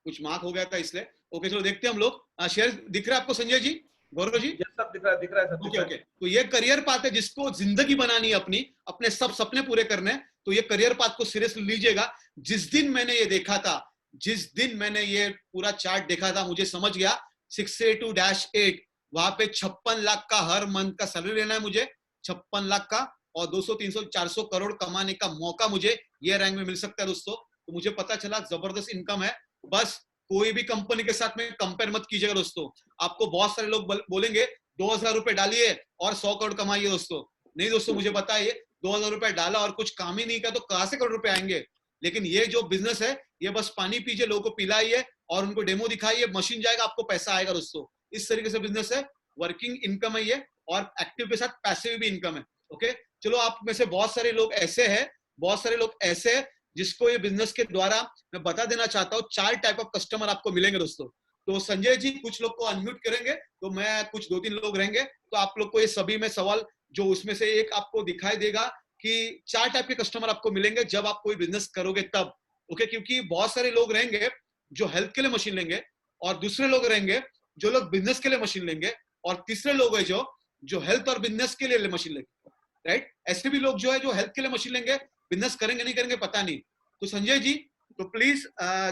कुछ मार्क हो गया था इसलिए। ओके चलो देखते हैं हम लोग। शेयर दिख रहा है आपको संजय जी, गौरव जी? यस सर, दिख रहा है सर। ओके ओके, तो ये करियर पाथ है जिसको जिंदगी बनानी है अपनी, अपने सब सपने पूरे करने हैं, तो ये करियर पाथ को सीरियसली लीजिएगा। जिस दिन मैंने ये देखा था, जिस दिन मैंने ये पूरा चार्ट देखा था, मुझे समझ गया 682-8 वहां पे 56 लाख का हर मंथ का सैलरी लेना है मुझे, 56 लाख का, और 200 300 400 करोड़ कमाने का मौका मुझे ये रैंक में मिल सकता है दोस्तों। तो मुझे पता चला जबरदस्त इनकम है। बस कोई भी कंपनी के साथ में कंपेयर मत कीजिएगा दोस्तों। आपको बहुत सारे लोग बोलेंगे 2000 रुपए डालिए और 100 करोड़ कमाइए दोस्तों। नहीं दोस्तों, मुझे बताइए 2000 रुपए डाला और कुछ काम ही नहीं किया तो कहां से करोड़ रुपए आएंगे? लेकिन ये जो बिजनेस है, ये बस पानी पीजिए, लोगों को पिलाइए और उनको डेमो दिखाइए, मशीन जाएगा, आपको पैसा आएगा दोस्तों। इस तरीके से बिजनेस है, वर्किंग इनकम है ये, और एक्टिव के साथ पैसिव भी इनकम है। ओके चलो, आप में से बहुत सारे लोग ऐसे हैं, बहुत सारे लोग ऐसे हैं जिसको ये बिजनेस के द्वारा मैं बता देना चाहता हूँ 4 टाइप ऑफ कस्टमर आपको मिलेंगे दोस्तों। तो संजय जी कुछ लोग को अनम्यूट करेंगे, तो मैं कुछ 2-3 लोग रहेंगे, तो आप लोग को ये सभी में सवाल जो उसमें से एक आपको दिखाई देगा कि 4 टाइप के कस्टमर आपको मिलेंगे जब आप कोई बिजनेस करोगे तब। ओके, क्योंकि बहुत सारे लोग रहेंगे जो हेल्थ के लिए मशीन लेंगे, और दूसरे लोग रहेंगे जो लोग बिजनेस के लिए मशीन लेंगे, और तीसरे लोग है जो हेल्थ और बिजनेस के लिए मशीन लेंगे, राइट? ऐसे भी लोग जो है जो हेल्थ के लिए मशीन लेंगे, बिजनेस करेंगे नहीं करेंगे पता नहीं। तो संजय जी, तो प्लीज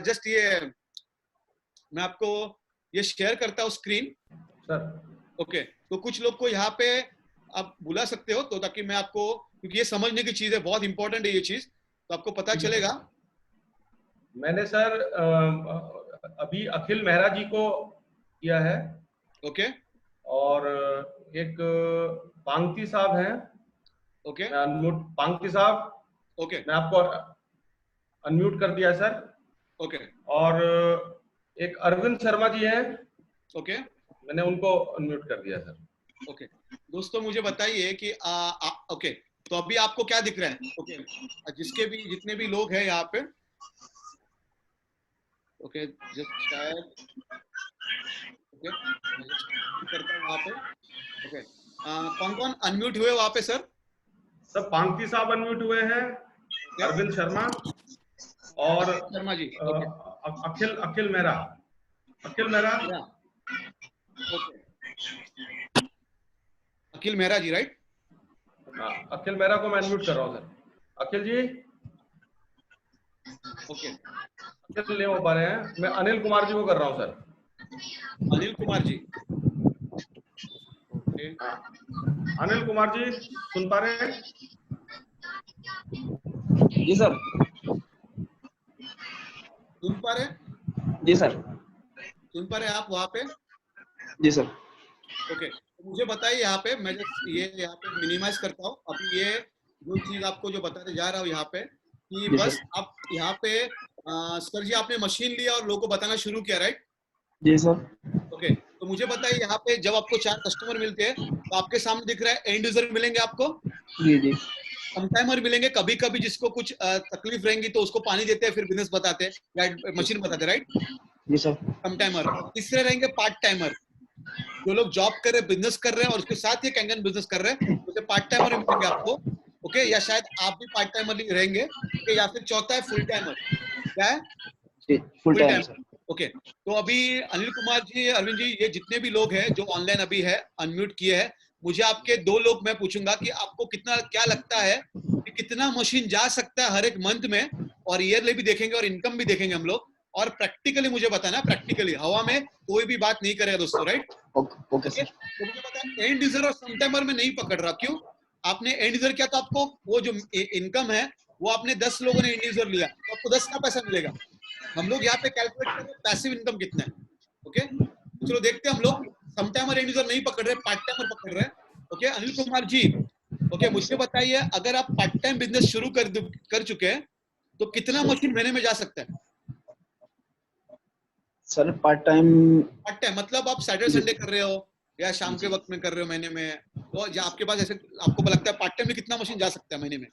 जस्ट ये मैं आपको ये शेयर करता हूँ स्क्रीन सर। ओके। तो कुछ लोग को यहाँ पे आप बुला सकते हो, तो ताकि मैं आपको, क्योंकि ये समझने की चीज है, बहुत इंपॉर्टेंट है ये चीज, तो आपको पता चलेगा। मैंने सर अभी अखिल मेहरा जी को किया है, ओके और एक पांगती साहब हैं, ओके मैं अनम्यूट, पांगती साहब ओके मैं आपको अनम्यूट कर दिया सर। ओके और एक अरविंद शर्मा जी हैं, ओके मैंने उनको अनम्यूट कर दिया सर। ओके। दोस्तों मुझे बताइए कि ओके, तो अभी आपको क्या दिख रहा है? ओके, जिसके भी जितने भी लोग हैं यहाँ पे, ओके जस्ट शायद, ओके करता हूँ वहाँ पे। ओके, कौन कौन अनम्यूट हुए वहाँ पे सर? सब पांगती साहब अनम्यूट हुए हैं, अरविंद शर्मा और शर्मा जी। अखिल अखिल मेहरा, अखिल मेहरा। ओके, अखिल मेहरा जी, राइट? हाँ, अखिल मेहरा को मैं अनम्यूट कर रहा हूँ सर। अखिल जी ओके, अखिल नहीं हो पा रहे हैं, मैं अनिल कुमार जी को कर रहा हूँ सर। अनिल कुमार जी। ओके, अनिल कुमार जी सुन पा रहे हैं? जी सर। सुन पा रहे? जी सर। सुन पा रहे आप वहाँ पे? जी सर। ओके, तो मुझे बताइए यहाँ पे, मैं ये यहाँ पे मिनिमाइज करता हूँ अभी। ये जो चीज आपको जो बताने जा रहा हूँ यहाँ पे, कि बस आप यहाँ पे सर जी आपने मशीन लिया और लोगों को बताना शुरू किया, राइट? जी सर। ओके, तो मुझे बताइए यहाँ पे जब आपको 4 कस्टमर मिलते हैं, तो आपके सामने दिख रहा है एंड यूजर मिलेंगे आपको, जी जी। समटाइमर मिलेंगे, कभी कभी जिसको कुछ तकलीफ रहेंगी तो उसको पानी देते हैं, फिर बिजनेस बताते हैं या मशीन बताते हैं, राइट? जी सर। समटाइमर। तीसरे रहेंगे पार्ट टाइमर, जो लोग जॉब कर रहे हैं, बिजनेस कर रहे हैं और उसके साथ ही कैंगन बिजनेस कर रहे हैं, तो पार्ट टाइमर मिलेंगे आपको। ओके, या शायद आप भी पार्ट टाइमर रहेंगे। ओके, या फिर चौथा है फुल टाइमर। क्या है? Full time sir. ओके, तो अभी अनिल कुमार जी, अरविंद जी, ये जितने भी लोग हैं जो ऑनलाइन अभी है, अनम्यूट किए हैं, मुझे आपके 2 लोग मैं पूछूंगा कि आपको कितना क्या लगता है कि कितना मशीन जा सकता है हर एक मंथ में, और ईयरली भी देखेंगे और इनकम भी देखेंगे हम लोग, और प्रैक्टिकली मुझे बताना, प्रैक्टिकली हवा में कोई भी बात नहीं करेगा दोस्तों, राइट? Okay sir. तो मुझे बताया एंड यूजर और समटाइमर में नहीं पकड़ रहा, क्यों? आपने एंड यूजर किया तो आपको वो जो इनकम है वो आपने 10 लोगों ने एंड यूजर लिया तो आपको 10 का पैसा मिलेगा। हम लोग यहाँ पे कैलकुलेट करें पैसिव इनकम कितना है। ओके, तो चलो देखते हैं हम लोग। समटाइमर एंड यूजर नहीं पकड़ रहे, पार्ट टाइमर पकड़ रहे हैं। ओके, अनिल कुमार जी, ओके मुझे बताइए, अगर आप पार्ट टाइम बिजनेस शुरू कर चुके हैं तो कितना मशीन महीने में जा सकता है? सर पार्ट टाइम मतलब आप सैटरडे संडे कर रहे हो या शाम के वक्त में कर रहे हो महीने में, तो या आपके पास ऐसे आपको लगता है पार्ट टाइम में कितना मशीन जा सकता है महीने में?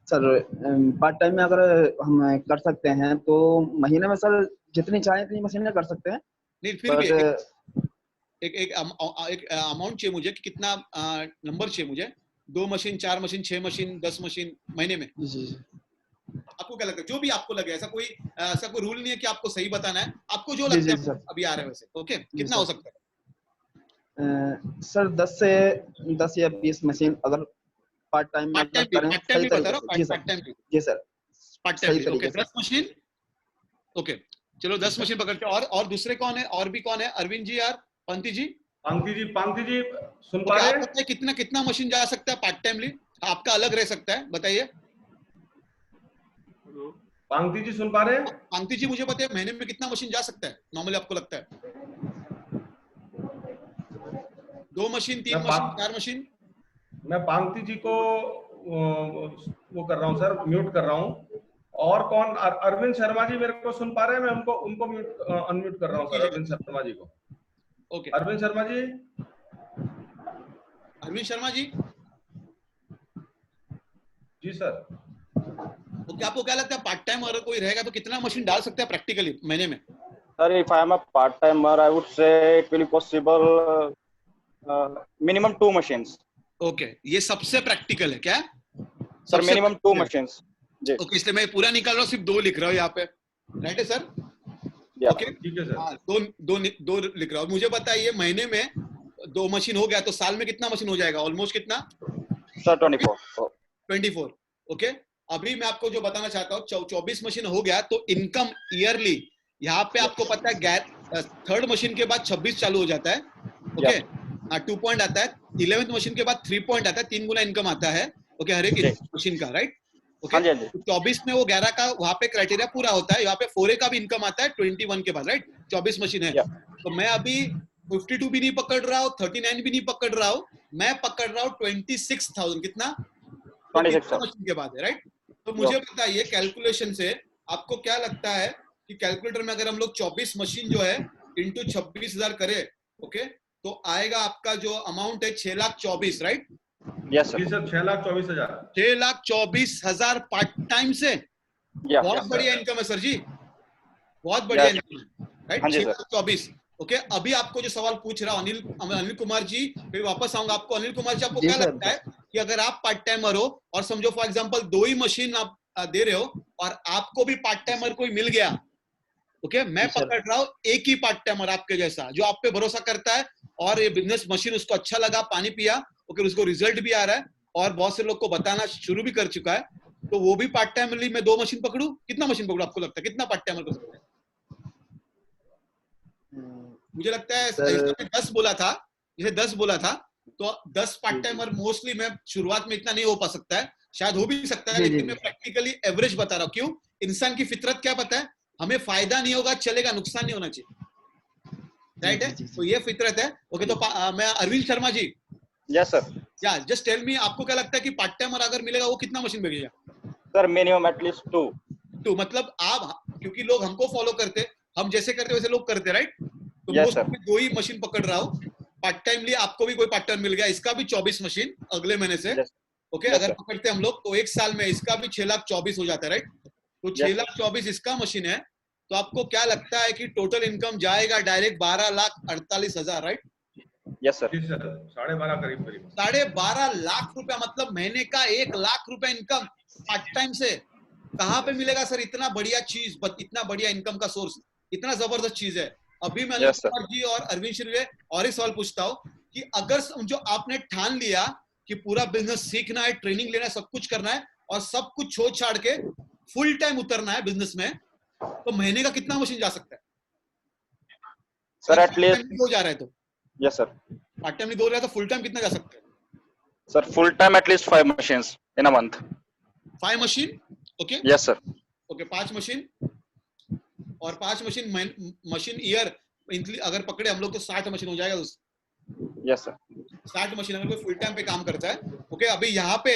सर पार्ट टाइम में अगर हम कर सकते हैं तो महीने में सर जितनी चाहे इतनी मशीनें कर सकते हैं। नहीं, फिर भी एक अमाउंट चाहिए मुझे कि कितना नंबर चाहिए मुझे। 2 मशीन, 4 मशीन, 6 मशीन, 10 मशीन महीने में? जी। आप आपको क्या लगता है? जो भी आपको लगे, ऐसा कोई रूल नहीं है कि आपको सही बताना है, आपको जो जी लगता जी है सर। अभी आ रहा है वैसे। ओके, जी कितना हो सर। सकता है? सर 10 या 20 मशीन अगर पार्ट टाइम में अगर करें पार्ट टाइम सही भी बता तरीके रहा से। हूँ, जी सर। पार्ट टाइम भी, जी सर। पार्ट टाइम सही भी। ओके, तरीके से। 10 मशीन। ओके, चलो जी 10 सर। मशीन पकड़ते हैं। और दूसरे कौन है? और भी कौन है? अरविंद जी यार, पंती जी। पांगती जी सुन पा ओके, रहे आप हैं? बताइए कितना कितना मशीन जा सकता है पार्ट टाइमली? आपका अलग रह सकता है, बताइए। पांगती जी सुन पा रहे हैं? पंती जी मुझे बताइए, महीने में कितना मशीन जा सकता है नॉर्मली आपको लगता है? 2 मशीन, 3 मैं मशीन, पा- 4 मशीन? मैं पांगती जी को वो कर रहा हूँ सर, म्यूट कर रहा हूँ। और कौन? अरविंद शर्मा जी मेरे को सुन पा रहे हैं? मैं उनको उनको म्यूट अनम्यूट कर रहा हूँ सर, अरविंद शर्मा जी को। ओके, अरविंद शर्मा जी। अरविंद शर्मा जी। जी सर। ओके, आपको क्या लगता है पार्ट टाइम अगर कोई रहेगा तो कितना मशीन डाल सकता है प्रैक्टिकली महीने में? Sir, if I am a part-timer, I would say it will be possible minimum 2 machines. Okay, ये सबसे प्रैक्टिकल है क्या? Sir, सबसे minimum 2 practical है। machines. जी. ओके, इसलिए मैं पूरा निकाल रहा हूँ, सिर्फ 2 लिख रहा हूँ यहाँ पे। राइट है सर? Yeah. ओके, ठीक है सर। हाँ, दो लिख रहा हूँ। मुझे बताइए, महीने में 2 मशीन हो गया तो साल में कितना मशीन हो जाएगा? ऑलमोस्ट कितना? Sir, 24. Oh. 24। ओके, अभी मैं आपको जो बताना चाहता हूँ, 24 मशीन हो गया तो इनकम ईयरली यहाँ पे आपको पता है, थर्ड मशीन के बाद 26 चालू हो जाता है। Okay, Yeah. 2 पॉइंट आता है, 11th मशीन के बाद 3 पॉइंट आता है, 3 गुना इनकम आता है। ओके, हर एक जी। मशीन का, राइट? ओके, हाँ जी, हाँ जी। 24 में वो 11 का वहां पे क्राइटेरिया पूरा होता है, यहाँ पे 4A का भी इनकम आता है 21 के बाद, राइट? 24 मशीन है। Yeah. तो मैं अभी 52 भी नहीं पकड़ रहा हूँ, 39 भी नहीं पकड़ रहा हूँ, मैं पकड़ रहा हूँ 26,000। कितना? तो 26 कितना sir. मशीन के बाद है, राइट? तो मुझे Yeah. बताइए कैलकुलेशन से आपको क्या लगता है कि कैलकुलेटर में अगर हम लोग 24 मशीन जो है इंटू 26,000 करें, ओके, तो आएगा आपका जो अमाउंट है 6,24,000, राइट? Yes sir. जी सर, 6,24,000। 6,24,000 पार्ट टाइम से। Yeah. बहुत Yes, बढ़िया sir. इनकम है सर जी, बहुत बढ़िया Yes. इनकम है, राइट? हाँ जी सर। 6,24,000। ओके, अभी आपको जो सवाल पूछ रहा हूं अनिल कुमार जी, फिर वापस आऊंगा आपको। अनिल कुमार जी, आपको जी क्या सर। लगता है कि अगर आप पार्ट टाइमर हो और समझो फॉर एग्जांपल 2 ही मशीन आप दे रहे हो और आपको भी पार्ट टाइमर कोई मिल गया, ओके, मैं जी सर। पकड़ रहा हूं एक ही पार्ट टाइमर आपके जैसा जो आप पे भरोसा करता है और ये बिजनेस मशीन उसको अच्छा लगा, पानी पिया, ओके, उसको रिजल्ट भी आ रहा है और बहुत से लोग को बताना शुरू भी कर चुका है, तो वो भी पार्ट टाइमरली मैं 2 मशीन पकड़ू? कितना मशीन पकड़ू आपको लगता है? कितना पार्ट टाइमर कर सकता है? मुझे लगता है सर 10 बोला था, जैसे 10 बोला था, तो 10 पार्ट टाइमर मोस्टली मैं शुरुआत में इतना नहीं हो पा सकता है, शायद हो भी सकता है, जी जी लेकिन मैं प्रैक्टिकली एवरेज बता रहा हूँ। क्यों? इंसान की फितरत क्या पता है, हमें फायदा नहीं होगा चलेगा, नुकसान नहीं होना चाहिए, राइट है? तो ये फितरत है। ओके, तो मैं अरविंद शर्मा जी, Yes sir. या जस्ट टेल मी, आपको क्या लगता है कि पार्ट टाइमर अगर मिलेगा वो कितना मशीन भेजेगा? Sir, minimum at least 2. तो मतलब आप, क्योंकि लोग हमको फॉलो करते, हम जैसे करते वैसे लोग करते, राइट? तो Yes, मोस्ट sir. 2 ही मशीन पकड़ रहा हूँ पार्ट टाइमली। आपको भी कोई पार्ट टाइम मिल गया, इसका भी 24 मशीन अगले महीने से। Yes. ओके, Yes अगर sir. पकड़ते हम लोग तो एक साल में इसका भी 6,24,000 हो जाता है, राइट? तो Yes, sir. 6,24,000 इसका मशीन है, तो आपको क्या लगता है कि टोटल इनकम जाएगा डायरेक्ट 12,48,000, राइट? Yes sir. जी सर, 12.5 करीब करीब। 12.5 लाख रुपया, मतलब महीने का 1 लाख रुपया इनकम पार्ट टाइम से। कहाँ पे मिलेगा सर इतना बढ़िया चीज, इतना बढ़िया इनकम का सोर्स, इतना जबरदस्त चीज है? अभी मैं अनिल Yes, sir. कुमार जी और अरविंद श्री और एक सवाल पूछता हूँ कि अगर जो आपने ठान लिया कि पूरा बिजनेस सीखना है, ट्रेनिंग लेना है, सब कुछ करना है और सब कुछ छोड़ छाड़ के फुल टाइम उतरना है बिजनेस में, तो महीने का कितना मशीन जा सकता है? Sir, at least. हो जा रहा है तो Yes sir. पार्ट टाइम दो रहा है तो फुल टाइम कितना जा सकता है? Sir, full time at least 5 machines in a month. 5 machine, okay, Yes sir. Okay, 5 machine और 5 मशीन ईयर अगर पकड़े हम लोग तो 60 मशीन हो जाएगा। Yes sir. 60 मशीन अगर कोई फुल टाइम पे काम करता है, ओके, अभी यहाँ पे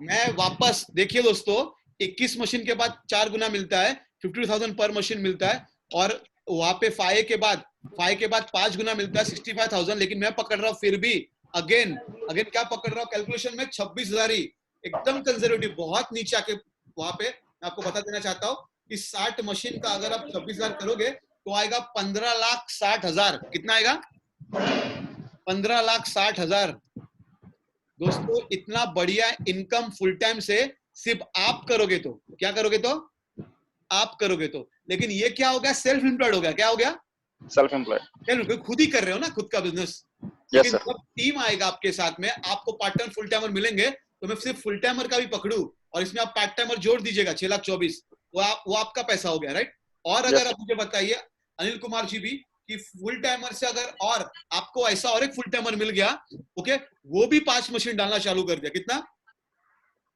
मैं वापस देखिए दोस्तों, 21 मशीन के बाद 4 गुना मिलता है, 50,000 पर मशीन मिलता है, और वहां पे 5 के बाद 5 गुना मिलता है, 65,000। लेकिन मैं पकड़ रहा हूँ फिर भी अगेन क्या पकड़ रहा हूँ कैलकुलेशन में? 26,000 ही, एकदम कंजर्वेटिव, बहुत नीचे आके वहां पे मैं आपको बता देना चाहता हूँ कि 60 मशीन का अगर आप 26,000 करोगे तो आएगा 15,60,000। कितना आएगा? 15,60,000। दोस्तों, इतना बढ़िया इनकम फुल टाइम से सिर्फ आप करोगे तो, क्या करोगे तो आप करोगे तो। लेकिन ये क्या हो गया, सेल्फ एम्प्लॉयड हो गया। क्या हो गया, सेल्फ एम्प्लॉयड। खुद ही कर रहे हो ना खुद का बिजनेस। यस लेकिन सर। जब टीम आएगा आपके साथ में, आपको पार्ट टाइम फुल टाइमर मिलेंगे, तो मैं सिर्फ फुल टाइमर का भी पकड़ू और इसमें आप पार्ट टाइमर जोड़ दीजिएगा 6,24,000, वो आपका पैसा हो गया, राइट। और अगर आप मुझे बताइए अनिल कुमार जी भी, कि फुल टाइमर से अगर और आपको ऐसा और एक फुल टाइमर मिल गया, ओके, वो भी 5 मशीन डालना चालू कर दिया, कितना,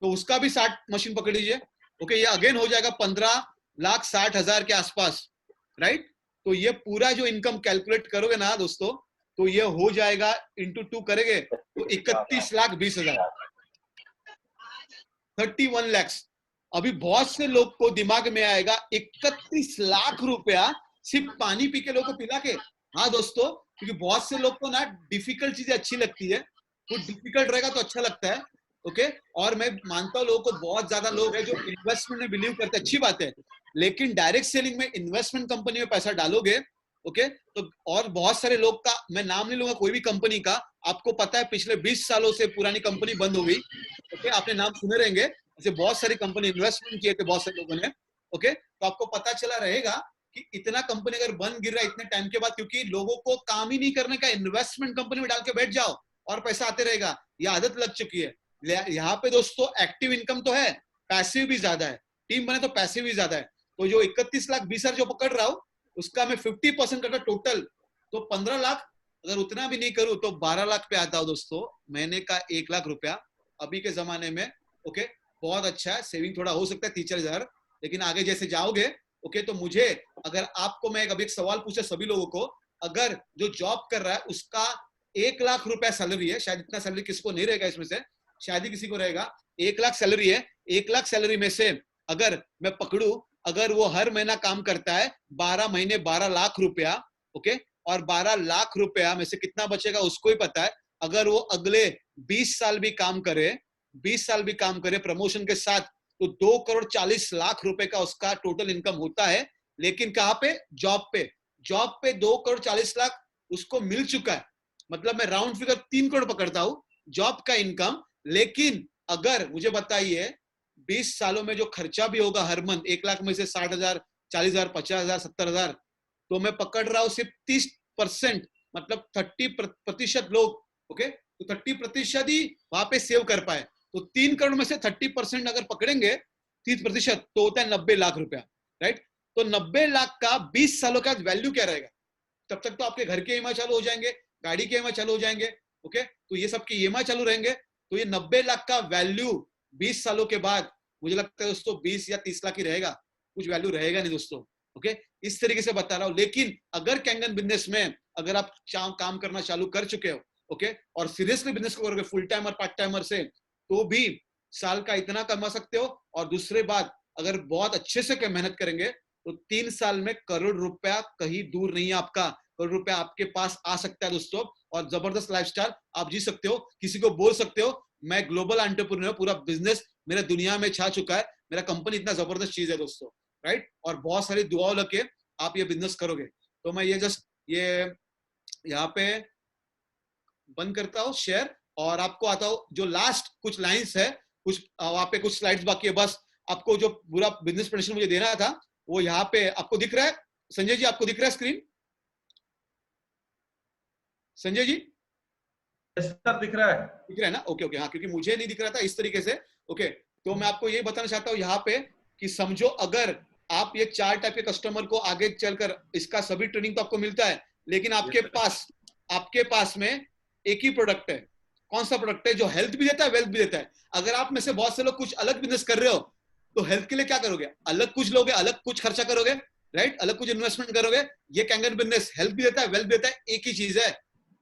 तो उसका भी 60 मशीन पकड़ लीजिए, ओके, ये अगेन हो जाएगा 15,60,000 के आसपास, राइट। तो ये पूरा जो इनकम कैलकुलेट करोगे ना दोस्तों, तो ये हो जाएगा इंटू 2 करेंगे तो 31,20,000, 31 लाख। अभी बहुत से लोग को दिमाग में आएगा 31 लाख रुपया सिर्फ पानी पी के लोगों को पिला के। हाँ दोस्तों, क्योंकि बहुत से लोग को ना डिफिकल्ट चीजें अच्छी लगती है, कुछ डिफिकल्ट रहेगा तो अच्छा लगता है, ओके। और मैं मानता हूँ लोगों को, बहुत ज्यादा लोग हैं जो इन्वेस्टमेंट में बिलीव करते हैं, अच्छी बात है, लेकिन डायरेक्ट सेलिंग में इन्वेस्टमेंट कंपनी में पैसा डालोगे, ओके, तो और बहुत सारे लोग का मैं नाम नहीं लूंगा कोई भी कंपनी का, आपको पता है पिछले 20 सालों से पुरानी कंपनी बंद हो गई, ओके, आपने नाम सुने रहेंगे, ऐसे बहुत सारी कंपनी इन्वेस्टमेंट किए थे बहुत सारे लोगों ने, ओके, तो आपको पता चला रहेगा कि इतना कंपनी अगर बंद गिर रहा है इतने टाइम के बाद, क्योंकि लोगों को काम ही नहीं करने का, इन्वेस्टमेंट कंपनी में डाल के बैठ जाओ और पैसा आते रहेगा, ये आदत लग चुकी है। यहाँ पे दोस्तों एक्टिव इनकम तो है, पैसिव भी ज्यादा है, टीम बने तो पैसिव भी ज्यादा है। तो जो 31,20,000 जो पकड़ रहा हूं, उसका मैं 50% करता टोटल, तो 15 लाख, अगर उतना भी नहीं करूं तो 12 लाख पे आता हूं दोस्तों, महीने का 1 लाख रुपया अभी के जमाने में, ओके, बहुत अच्छा है। सेविंग थोड़ा हो सकता है 30-40,000, लेकिन आगे जैसे जाओगे, ओके, तो मुझे, अगर आपको मैं अभी एक सवाल पूछे सभी लोगों को, अगर जो जॉब कर रहा है उसका 1 लाख रुपया सैलरी है, शायद इतना सैलरी किसको नहीं रहेगा इसमें से, शायद ही किसी को रहेगा, 1 लाख सैलरी है, 1 लाख सैलरी में से अगर मैं पकड़ू, अगर वो हर महीना काम करता है 12 महीने 12 लाख रुपया, ओके, और 12 लाख रुपया में से कितना बचेगा उसको ही पता है। अगर वो अगले 20 साल भी काम करे, 20 साल भी काम करे प्रमोशन के साथ, तो 2,40,00,000 रुपए का उसका टोटल इनकम होता है। लेकिन कहां पे, जॉब पे, जॉब पे 2,40,00,000 उसको मिल चुका है, मतलब मैं राउंड फिगर 3 करोड़ पकड़ता हूं जॉब का इनकम। लेकिन अगर मुझे बताइए 20 सालों में जो खर्चा भी होगा हर मंथ, 1 लाख में से 60,000, 40,000, 50,000, 70,000, तो मैं पकड़ रहा हूं सिर्फ 30%, मतलब 30% लोग, ओके, तो 30% ही वहां पे सेव कर पाए। तो 3 करोड़ में से 30% अगर पकड़ेंगे 30%, तो होता है 90 लाख रुपया, राइट। तो 90 लाख का 20 सालों का वैल्यू क्या रहेगा, तब तक तो आपके घर के ईएमआई चालू हो जाएंगे, गाड़ी के ईएमआई चालू हो जाएंगे, ओके, तो ये सब के ईएमआई चालू रहेंगे। तो ये 90 लाख का वैल्यू 20 सालों के बाद मुझे लगता है दोस्तों 20 या 30 लाख ही रहेगा, कुछ वैल्यू रहेगा नहीं दोस्तों, ओके, इस तरीके से बता रहा हूं। लेकिन अगर कैंगन बिजनेस में अगर आप काम करना चालू कर चुके हो, ओके, और सीरियसली बिजनेस करोगे फुल टाइम और पार्ट टाइमर से, तो भी साल का इतना कमा सकते हो। और दूसरी बात, अगर बहुत अच्छे से मेहनत करेंगे तो 3 साल में करोड़ रुपया कहीं दूर नहीं है आपका, करोड़ रुपया आपके पास आ सकता है दोस्तों, और जबरदस्त लाइफस्टाइल आप जी सकते हो। किसी को बोल सकते हो मैं ग्लोबल एंटरप्रेन्योर, पूरा बिजनेस मेरे दुनिया में छा चुका है, मेरा कंपनी इतना जबरदस्त चीज है दोस्तों, राइट। और बहुत सारी दुआओं लगे आप ये बिजनेस करोगे। तो मैं ये जस्ट ये यहाँ पे बंद करता हूँ शेयर, और आपको आता हूँ जो लास्ट कुछ लाइंस है, कुछ वहां पे कुछ स्लाइड्स बाकी है, बस आपको जो पूरा बिजनेस प्रेजेंटेशन मुझे देना था वो यहाँ पे आपको दिख रहा है। संजय जी, आपको दिख रहा है स्क्रीन? संजय जी सर दिख रहा है? दिख रहा है ना, ओके ओके, हाँ, क्योंकि मुझे नहीं दिख रहा था इस तरीके से, ओके। तो मैं आपको ये बताना चाहता हूँ यहाँ पे कि समझो, अगर आप ये 4 टाइप के कस्टमर को आगे चलकर, इसका सभी ट्रेनिंग तो आपको मिलता है, लेकिन आपके पास में एक ही प्रोडक्ट है। कौन सा प्रोडक्ट है? जो हेल्थ भी देता है, वेल्थ भी देता है। अगर आप में से बहुत से लोग कुछ अलग बिजनेस कर रहे हो, तो हेल्थ के लिए क्या करोगे? अलग कुछ लोगे, अलग कुछ खर्चा करोगे, राइट, अलग कुछ इन्वेस्टमेंट करोगे। ये कैंगन बिजनेस हेल्थ भी देता है, वेल्थ भी देता है, एक ही चीज है।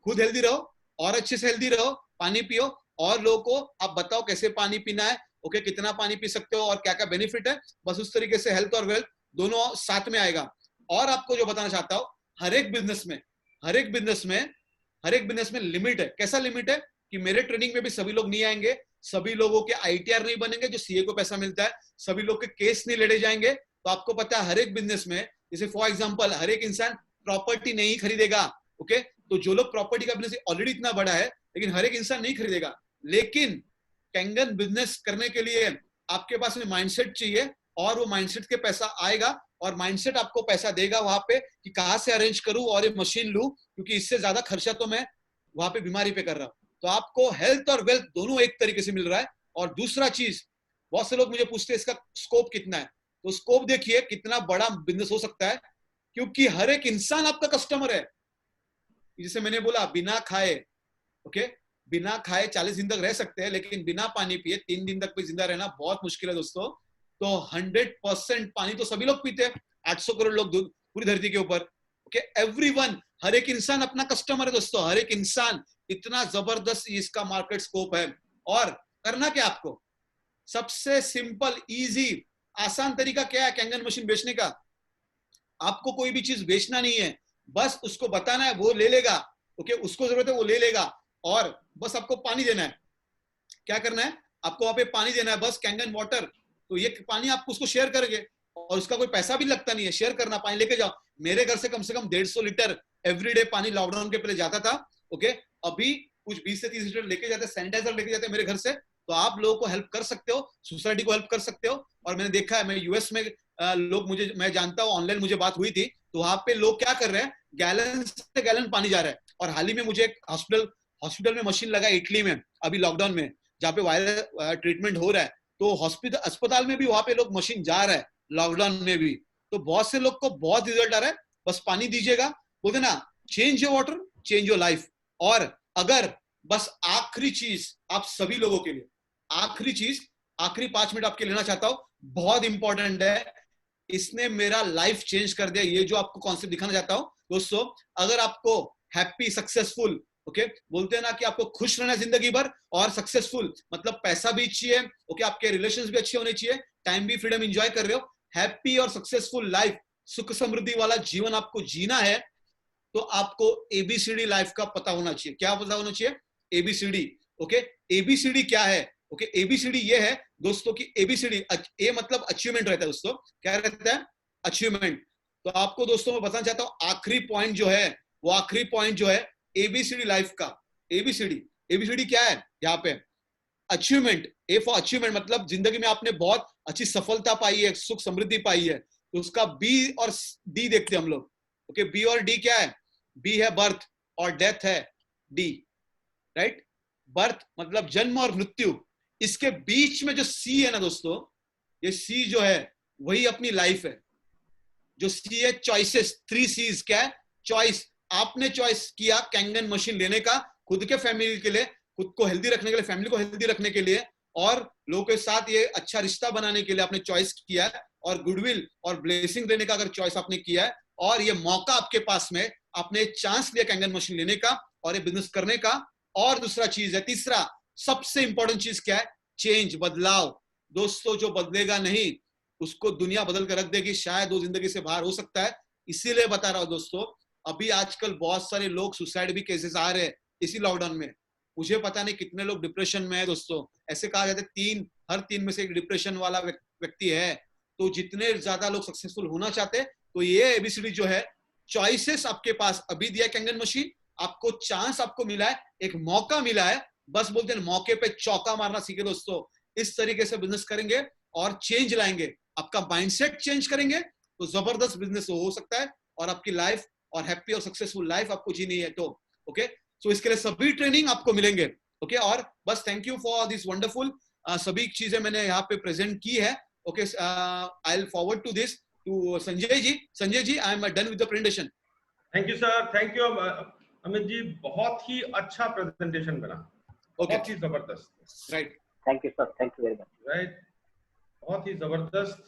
खुद हेल्दी रहो और अच्छे से हेल्दी रहो, पानी पियो, और लोगों को आप बताओ कैसे पानी पीना है, ओके, कितना पानी पी सकते हो और क्या क्या बेनिफिट है। बस उस तरीके से हेल्थ और वेल्थ दोनों साथ में आएगा। और आपको जो बताना चाहता हूं, हर एक बिजनेस में लिमिट है। कैसा लिमिट है कि मेरे ट्रेनिंग में भी सभी लोग नहीं आएंगे, सभी लोगों के आईटीआर नहीं बनेंगे जो सीए को पैसा मिलता है, सभी लोग के केस नहीं लड़े जाएंगे। तो आपको पता है हर एक बिजनेस में, जैसे फॉर एग्जांपल हर एक इंसान प्रॉपर्टी नहीं खरीदेगा, ओके, तो जो लोग प्रॉपर्टी का बिजनेस ऑलरेडी इतना बड़ा है, लेकिन हर एक इंसान नहीं खरीदेगा। लेकिन कैंगन बिजनेस करने के लिए आपके पास में माइंडसेट चाहिए, और वो माइंडसेट के पैसा आएगा और माइंडसेट आपको पैसा देगा वहां पे कि कहां से अरेंज करूं और ये मशीन लूं, क्योंकि इससे ज्यादा खर्चा तो मैं वहां पे बीमारी पे कर रहा हूं। तो आपको हेल्थ और वेल्थ दोनों एक तरीके से मिल रहा है। और दूसरा चीज, बहुत से लोग मुझे पूछते हैं इसका स्कोप कितना है, तो स्कोप देखिए कितना बड़ा बिजनेस हो सकता है, क्योंकि हर एक इंसान आपका कस्टमर है। जैसे मैंने बोला बिना खाए, ओके, बिना खाए 40 दिन तक रह सकते हैं, लेकिन बिना पानी पिए 3 दिन तक भी जिंदा रहना बहुत मुश्किल है दोस्तों। तो 100% पानी तो सभी लोग पीते हैं, 800 करोड़ लोग पूरी धरती के ऊपर, ओके। एवरीवन, हर एक इंसान अपना कस्टमर है दोस्तों, हर एक इंसान। इतना जबरदस्त इसका मार्केट स्कोप है। और करना क्या आपको, सबसे सिंपल इजी आसान तरीका क्या है कैंगन मशीन बेचने का? आपको कोई भी चीज बेचना नहीं है, बस उसको बताना है, वो ले लेगा, ओके। उसको जरूरत है वो ले लेगा, और बस आपको पानी देना है। क्या करना है आपको? वहां पे पानी देना है, बस कैंगन वाटर। तो ये पानी आप उसको शेयर करेंगे और उसका कोई पैसा भी लगता नहीं है, शेयर करना, पानी लेके जाओ। मेरे घर से कम 150 लीटर एवरीडे पानी लॉकडाउन के पहले जाता था, ओके। अभी कुछ 20 से 30 लीटर लेके जाते, सैनिटाइजर लेके जाते मेरे घर से। तो आप लोगों को हेल्प कर सकते हो, सोसाइटी को हेल्प कर सकते हो। और मैंने देखा है, मैं यूएस में लोग, मैं जानता हूँ, ऑनलाइन मुझे बात हुई थी, तो वहां पे लोग क्या कर रहे हैं, गैलन से गैलन पानी जा रहा है। और हाल ही में मुझे एक हॉस्पिटल में मशीन लगा इटली में, अभी लॉकडाउन में, जहाँ पे वायरल ट्रीटमेंट हो रहा है। तो अस्पताल में भी वहां पे लोग मशीन जा रहा है लॉकडाउन में भी। तो बहुत से लोग को बहुत रिजल्ट आ रहा है। बस पानी दीजिएगा, बोलते ना, change your water change your life. और अगर बस आखिरी चीज आप सभी लोगों के लिए, आखिरी चीज, आखिरी 5 मिनट आपके लेना चाहता हूं, बहुत इंपॉर्टेंट है, इसने मेरा लाइफ चेंज कर दिया, ये जो आपको कॉन्सेप्ट दिखाना चाहता हूं दोस्तों। अगर आपको हैप्पी सक्सेसफुल, ओके, बोलते हैं ना कि आपको खुश रहना जिंदगी भर, और सक्सेसफुल मतलब पैसा भी चाहिए, ओके, आपके रिलेशंस भी अच्छे होने चाहिए, टाइम भी फ्रीडम एंजॉय कर रहे हो, हैप्पी और सक्सेसफुल लाइफ, सुख समृद्धि वाला जीवन आपको जीना है, तो आपको एबीसीडी लाइफ का पता होना चाहिए। क्या पता होना चाहिए? ABCD, okay. एबीसीडी क्या है? ओके, एबीसीडी ये है दोस्तों की, एबीसीडी, ए मतलब अचीवमेंट रहता है दोस्तों। क्या रहता है? अचीवमेंट। तो आपको दोस्तों मैं बताना चाहता हूं, आखिरी पॉइंट जो है, वो आखिरी पॉइंट जो है एबीसीडी लाइफ का। एबीसीडी क्या है? यहाँ पे अचीवमेंट, ए फॉर अचीवमेंट मतलब जिंदगी में आपने बहुत अच्छी सफलता पाई है, सुख समृद्धि पाई है, तो उसका बी और डी देखते हैं हम लोग, ओके। बी और डी क्या है? बी है बर्थ और डेथ है डी, राइट। बर्थ मतलब जन्म और मृत्यु, इसके बीच में जो सी है ना दोस्तों, ये सी जो है वही अपनी लाइफ है। जो सी है चॉइसेस, 3 सीज क्या है? चॉइस। आपने चॉइस किया कैंगन मशीन लेने का, खुद के फैमिली के लिए, खुद को हेल्दी रखने के लिए, फैमिली को हेल्दी रखने के लिए, और लोगों के साथ ये अच्छा रिश्ता बनाने के लिए आपने चॉइस किया है, और गुडविल और ब्लेसिंग देने का अगर चॉइस आपने किया है, और ये मौका आपके पास में, आपने चांस लिया कैंगन मशीन लेने का और ये बिजनेस करने का। और दूसरा चीज है, तीसरा सबसे इंपॉर्टेंट चीज क्या है? चेंज, बदलाव। दोस्तों जो बदलेगा नहीं उसको दुनिया बदल कर रख देगी, शायद वो जिंदगी से बाहर हो सकता है। इसीलिए बता रहा हूं दोस्तों, अभी आजकल बहुत सारे लोग सुसाइड भी केसेस आ रहे हैं इसी लॉकडाउन में। मुझे पता नहीं कितने लोग डिप्रेशन में है दोस्तों। ऐसे कहा जाता है हर तीन में से एक डिप्रेशन वाला व्यक्ति है। तो जितने ज्यादा लोग सक्सेसफुल होना चाहते हैं, तो ये एबीसीडी जो है, चॉइसेस आपके पास अभी दिया कैंगन मशीन, आपको चांस आपको मिला है, एक मौका मिला है, बस बोलते हैं मौके पे चौका मारना सीखे दोस्तों। इस तरीके से बिजनेस करेंगे और चेंज लाएंगे, आपका माइंडसेट चेंज करेंगे, तो जबरदस्त बिजनेस हो सकता है, और आपकी लाइफ और हैप्पी और सक्सेसफुल लाइफ आपको जीनी है। तो ओके, सो इसके लिए सभी ट्रेनिंग आपको मिलेंगे, ओके। और बस thank you for this wonderful, सभी चीजें मैंने यहाँ पे प्रेजेंट की है, okay. I will forward to this to Sanjay ji. Sanjay ji, I am done with the presentation. Thank you sir, thank you Amit ji, बहुत ही अच्छा प्रेजेंटेशन बना, बहुत ही जबरदस्त, right. Thank you sir, thank you very much. Right, बहुत ही जबरदस्त।